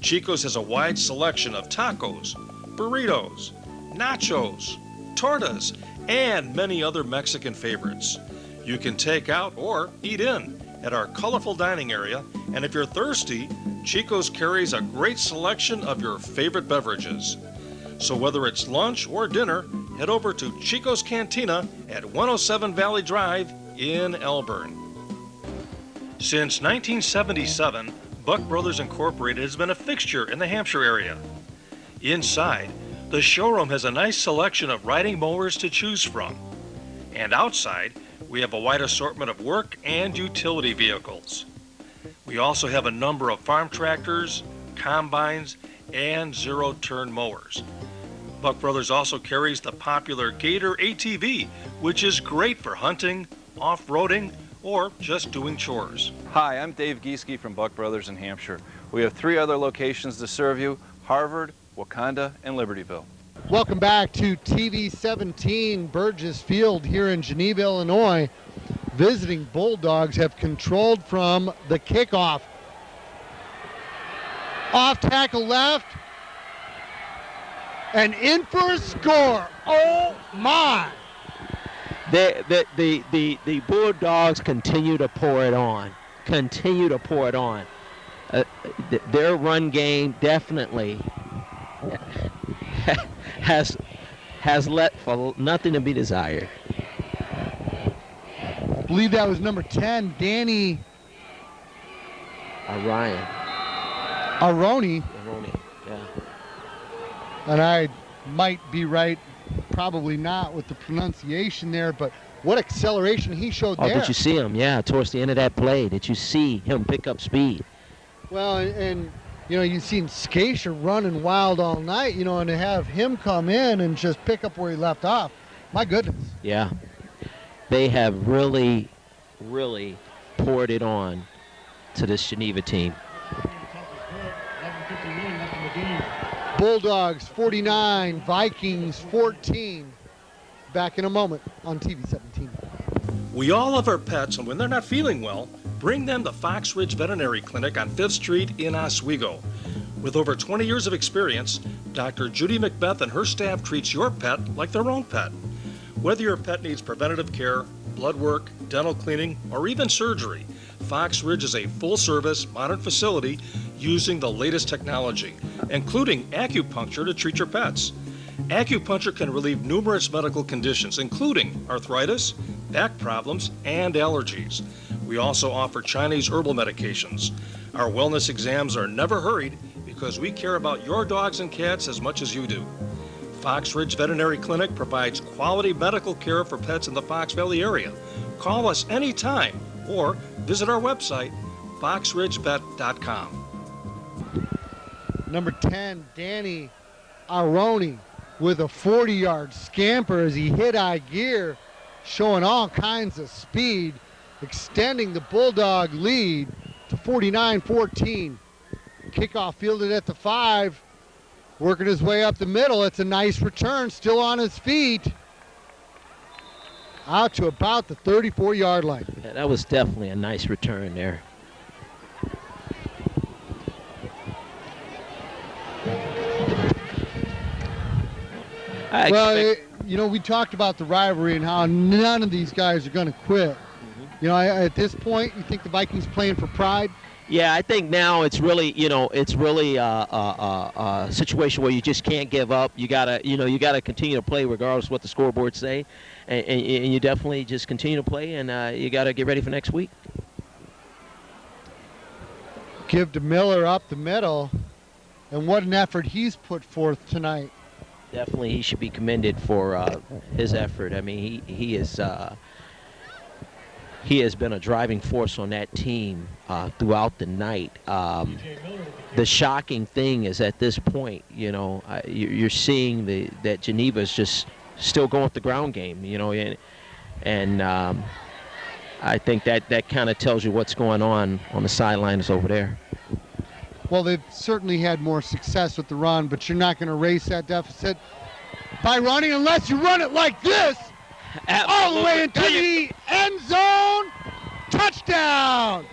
Chico's has a wide selection of tacos, burritos, nachos, tortas, and many other Mexican favorites. You can take out or eat in at our colorful dining area, and if you're thirsty, Chico's carries a great selection of your favorite beverages. So whether it's lunch or dinner, head over to Chico's Cantina at 107 Valley Drive in Elburn. Since 1977, Buck Brothers Incorporated has been a fixture in the Hampshire area. Inside, the showroom has a nice selection of riding mowers to choose from. And outside, we have a wide assortment of work and utility vehicles. We also have a number of farm tractors, combines, and zero-turn mowers. Buck Brothers also carries the popular Gator ATV, which is great for hunting, off-roading, or just doing chores. Hi, I'm Dave Gieske from Buck Brothers in Hampshire. We have 3 other locations to serve you: Harvard, Wakanda, and Libertyville. Welcome back to TV 17 Burgess Field here in Geneva, Illinois. Visiting Bulldogs have controlled from the kickoff. Off tackle left. And in for a score. Oh my! The Bulldogs continue to pour it on. Their run game definitely has left for nothing to be desired. I believe that was number 10, Danny Aroni. Yeah. And I might be right, probably not with the pronunciation there, but what acceleration he showed there. Oh, did you see him? Yeah, towards the end of that play. Did you see him pick up speed? Well, and you know, you've seen Scatia running wild all night, you know, and to have him come in and just pick up where he left off, my goodness. Yeah. They have really, really poured it on to this Geneva team. Bulldogs 49, Vikings 14. Back in a moment on TV 17. We all love our pets, and when they're not feeling well, bring them to Fox Ridge Veterinary Clinic on 5th Street in Oswego. With over 20 years of experience, Dr. Judy Macbeth and her staff treats your pet like their own pet. Whether your pet needs preventative care, blood work, dental cleaning, or even surgery, Fox Ridge is a full-service, modern facility using the latest technology, including acupuncture to treat your pets. Acupuncture can relieve numerous medical conditions, including arthritis, back problems, and allergies. We also offer Chinese herbal medications. Our wellness exams are never hurried because we care about your dogs and cats as much as you do. Fox Ridge Veterinary Clinic provides quality medical care for pets in the Fox Valley area. Call us anytime or visit our website, foxridgevet.com. Number 10, Danny Aroni with a 40-yard scamper as he hit high gear, showing all kinds of speed, extending the Bulldog lead to 49-14. Kickoff fielded at the 5, working his way up the middle. It's a nice return, still on his feet, out to about the 34-yard line. Yeah, that was definitely a nice return there. Well, you know, we talked about the rivalry and how none of these guys are going to quit. You know, at this point, you think the Vikings playing for pride? Yeah, I think now it's really, you know, it's really a situation where you just can't give up. You gotta continue to play regardless of what the scoreboards say, and you definitely just continue to play, and you gotta get ready for next week. Give to Miller up the middle, and what an effort he's put forth tonight. Definitely, he should be commended for his effort. I mean, he has been a driving force on that team throughout the night. The shocking thing is at this point, you know, you're seeing that Geneva is just still going with the ground game, you know, and I think that kind of tells you what's going on the sidelines over there. Well, they've certainly had more success with the run, but you're not going to erase that deficit by running unless you run it like this. Absolutely. All the way into the end zone. Touchdown.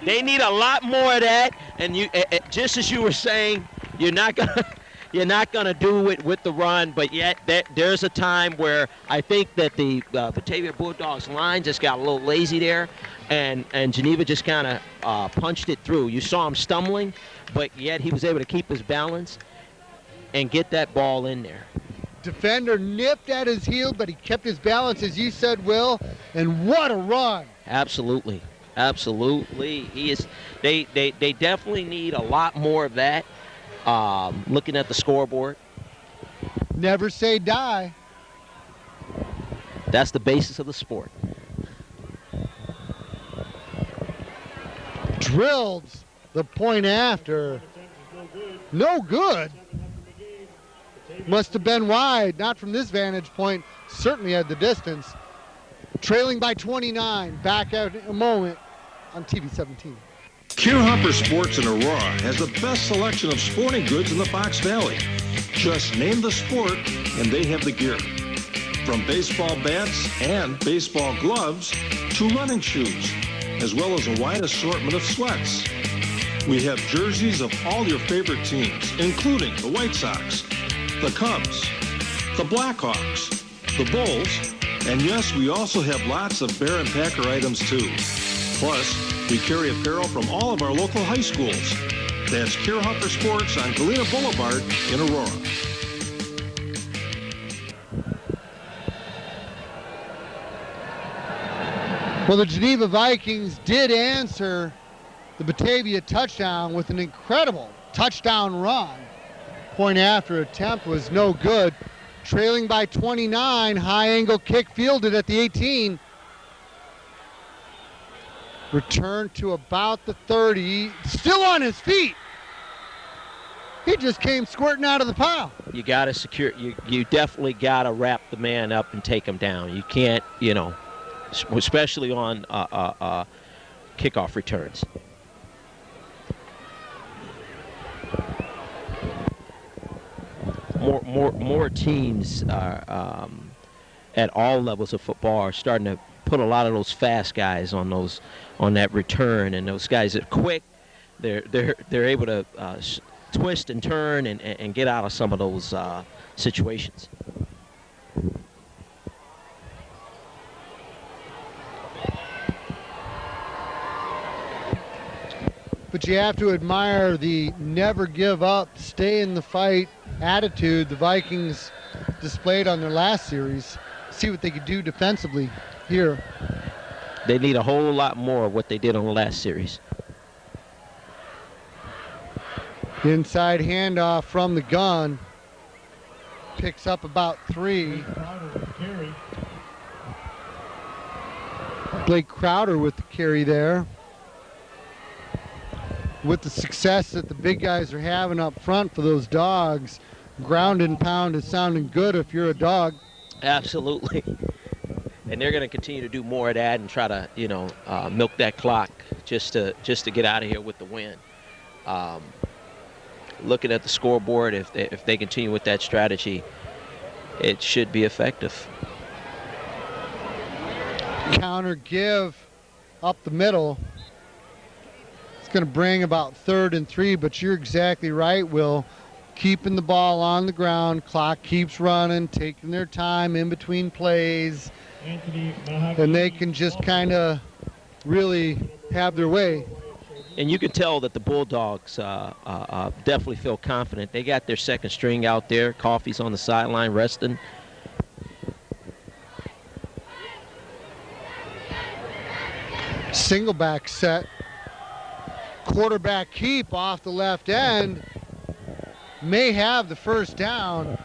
They need a lot more of that, and you just as you were saying, you're not gonna do it with the run, but yet there's a time where I think that the Batavia Bulldogs line just got a little lazy there, and Geneva just kind of punched it through. You saw him stumbling, but yet he was able to keep his balance and get that ball in there. Defender nipped at his heel, but he kept his balance, as you said, Will, and what a run. Absolutely. He is. They definitely need a lot more of that. Looking at the scoreboard. Never say die. That's the basis of the sport. Drilled the point after. No good. Must have been wide. Not from this vantage point. Certainly had the distance. Trailing by 29. Back out in a moment on TV 17. Kierhopper Sports in Aurora has the best selection of sporting goods in the Fox Valley. Just name the sport and they have the gear. From baseball bats and baseball gloves to running shoes, as well as a wide assortment of sweats. We have jerseys of all your favorite teams, including the White Sox, the Cubs, the Blackhawks, the Bulls, and yes, we also have lots of Bear and Packer items too. Plus, we carry apparel from all of our local high schools. That's Kierhopper Sports on Galena Boulevard in Aurora. Well, the Geneva Vikings did answer the Batavia touchdown with an incredible touchdown run Point after attempt was no good. Trailing by 29, high angle kick fielded at the 18. Return to about the 30, still on his feet. He just came squirting out of the pile. You got to secure, you definitely got to wrap the man up and take him down. You can't, you know, especially on kickoff returns. More teams are, at all levels of football are starting to put a lot of those fast guys on that return, and those guys are quick. They're able to twist and turn and get out of some of those situations. But you have to admire the never give up, stay in the fight attitude the Vikings displayed on their last series. See what they could do defensively here. They need a whole lot more of what they did on the last series. Inside handoff from the gun. Picks up about 3. Blake Crowder with the carry there. With the success that the big guys are having up front for those dogs, ground and pound is sounding good if you're a dog. Absolutely. And they're going to continue to do more of that and try to, you know, milk that clock just to get out of here with the win. Looking at the scoreboard, if they continue with that strategy, it should be effective. Counter give up the middle. It's going to bring about 3rd and 3, but you're exactly right, Will. Keeping the ball on the ground, clock keeps running, taking their time in between plays, and they can just kind of really have their way. And you can tell that the Bulldogs definitely feel confident. They got their second string out there. Coffey's on the sideline resting. Single back set. Quarterback keep off the left end. May have the first down.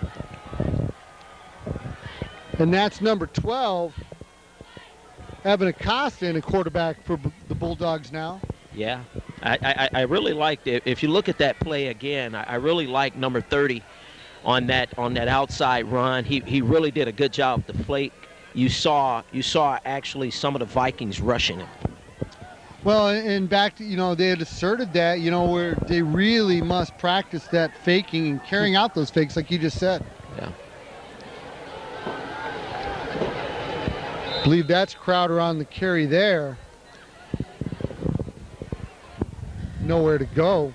And that's number 12. Evan Acosta in a quarterback for the Bulldogs now. Yeah, I really liked it. If you look at that play again, I really like number 30 on that outside run. He really did a good job at the plate. You saw actually some of the Vikings rushing him. Well, and back to, you know, they had asserted that, you know, where they really must practice that faking and carrying out those fakes like you just said. Yeah. I believe that's Crowder on the carry there. Nowhere to go.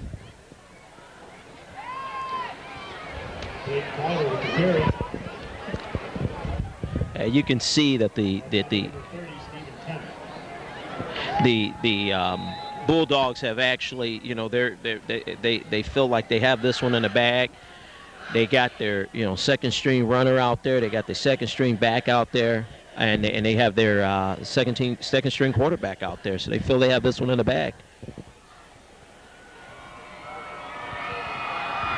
You can see that the Bulldogs have actually, you know, they feel like they have this one in the bag. They got their, you know, second string runner out there. They got their second string back out there, and they have their second string quarterback out there. So they feel they have this one in the bag.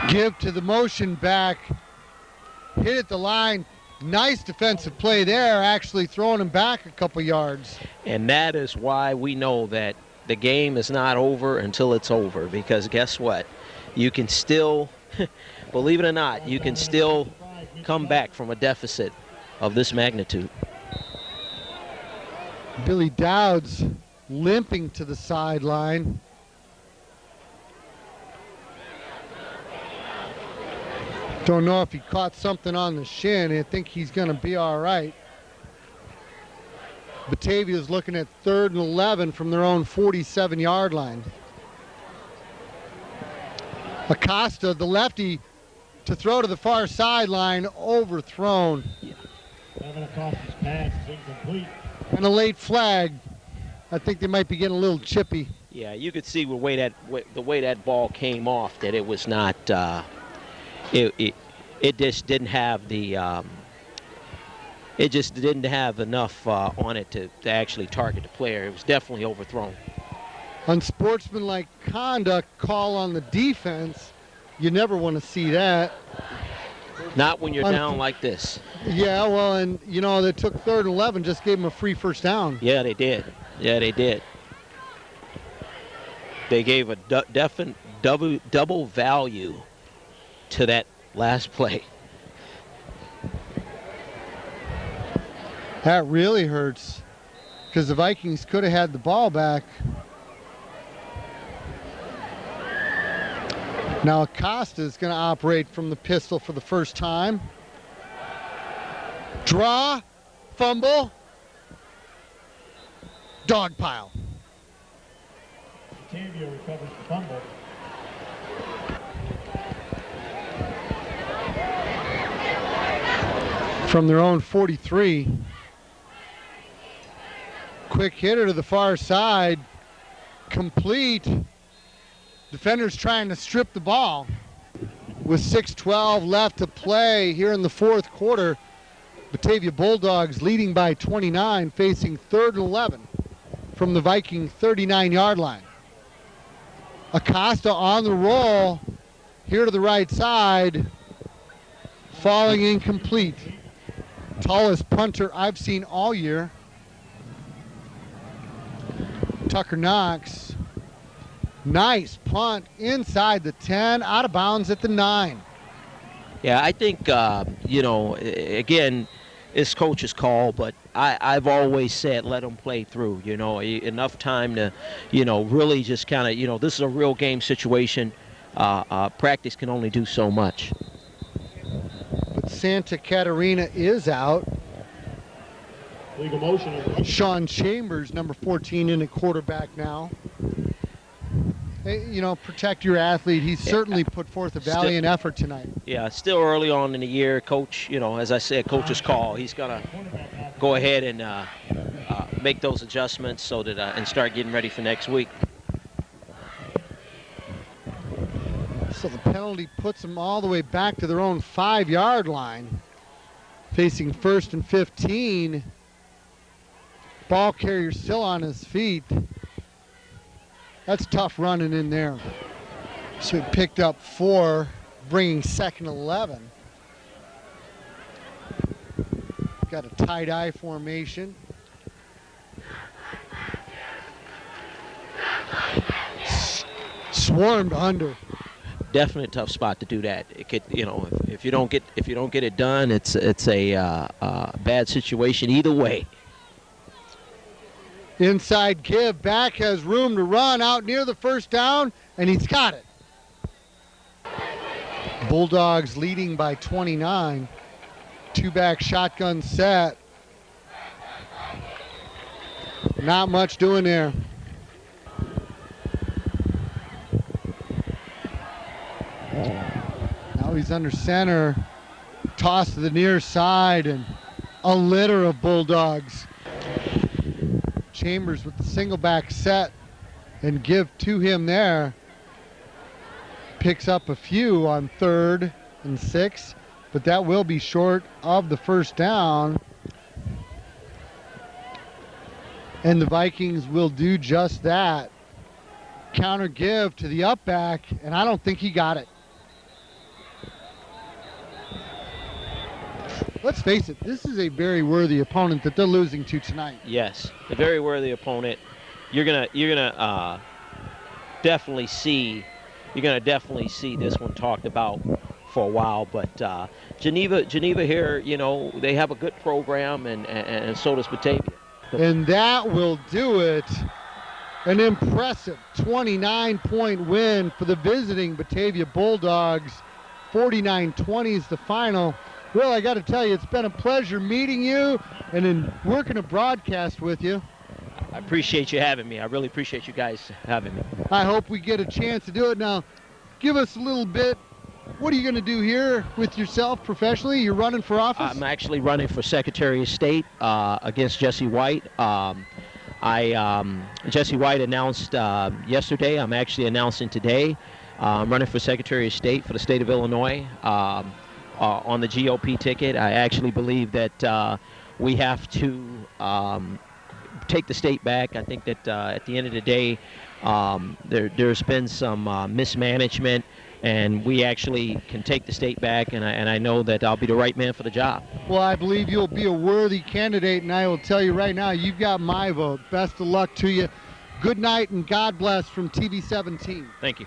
Give to the motion back. Hit at the line. Nice defensive play there, actually throwing him back a couple yards. And that is why we know that the game is not over until it's over, because guess what? You can still, believe it or not, you can still come back from a deficit of this magnitude. Billy Dowd's limping to the sideline. Don't know if he caught something on the shin. I think he's going to be all right. Batavia's looking at 3rd and 11 from their own 47-yard line. Acosta, the lefty, to throw to the far sideline, overthrown. Yeah. Evan Acosta's pass is incomplete. And a late flag. I think they might be getting a little chippy. Yeah, you could see the way that ball came off that it was not. It just didn't have the. It just didn't have enough on it to actually target the player. It was definitely overthrown. Unsportsmanlike conduct call on the defense. You never want to see that. Not when you're down like this. Yeah, well, and, you know, they took 3rd and 11, just gave them a free first down. Yeah, they did. Yeah, they did. They gave a definite double value to that last play. That really hurts because the Vikings could have had the ball back. Now Acosta is going to operate from the pistol for the first time. Draw, fumble, dog pile. Batavia recovers the fumble. From their own 43. Quick hitter to the far side. Complete. Defenders trying to strip the ball. With 6:12 left to play here in the 4th quarter. Batavia Bulldogs leading by 29, facing 3rd and 11 from the Viking 39-yard line. Acosta on the roll, here to the right side, falling incomplete. Tallest punter I've seen all year. Tucker Knox. Nice punt inside the 10, out of bounds at the 9. Yeah, I think, you know, again, it's coach's call, but I've always said let them play through, you know, enough time to, you know, really just kind of, you know, this is a real game situation. Practice can only do so much. But Santa Catarina is out. Legal motion. Sean Chambers, number 14, in at quarterback now. Hey, you know, protect your athlete. He's certainly put forth a valiant effort tonight. Yeah, still early on in the year. Coach, you know, as I said, coach's call. He's going to go ahead and make those adjustments so that and start getting ready for next week. So the penalty puts them all the way back to their own 5-yard line. Facing 1st and 15. Ball carrier still on his feet. That's tough running in there. So he picked up 4, bringing 2nd and 11. Got a tight eye formation. Swarmed under. Definitely a tough spot to do that. It could, you know, if you don't get it done, it's a bad situation either way. Inside give, back has room to run out near the first down, and he's got it. Bulldogs leading by 29. 2-back shotgun set. Not much doing there. Now he's under center. Toss to the near side, and a litter of Bulldogs. Chambers with the single back set and give to him there. Picks up a few on 3rd and 6, but that will be short of the first down. And the Vikings will do just that. Counter give to the up back, and I don't think he got it. Let's face it, this is a very worthy opponent that they're losing to tonight. Yes, a very worthy opponent. You're gonna definitely see this one talked about for a while. But Geneva here, you know, they have a good program, and so does Batavia. And that will do it. An impressive 29-point win for the visiting Batavia Bulldogs. 49-20 is the final. Will, I got to tell you, it's been a pleasure meeting you and in working a broadcast with you. I appreciate you having me. I really appreciate you guys having me. I hope we get a chance to do it. Now, give us a little bit. What are you going to do here with yourself professionally? You're running for office? I'm actually running for Secretary of State against Jesse White. Jesse White announced yesterday. I'm actually announcing today. I'm running for Secretary of State for the state of Illinois. On the GOP ticket. I actually believe that we have to take the state back. I think that at the end of the day, there's been some mismanagement and we actually can take the state back, and I know that I'll be the right man for the job. Well, I believe you'll be a worthy candidate, and I will tell you right now, you've got my vote. Best of luck to you. Good night and God bless from TV 17. Thank you.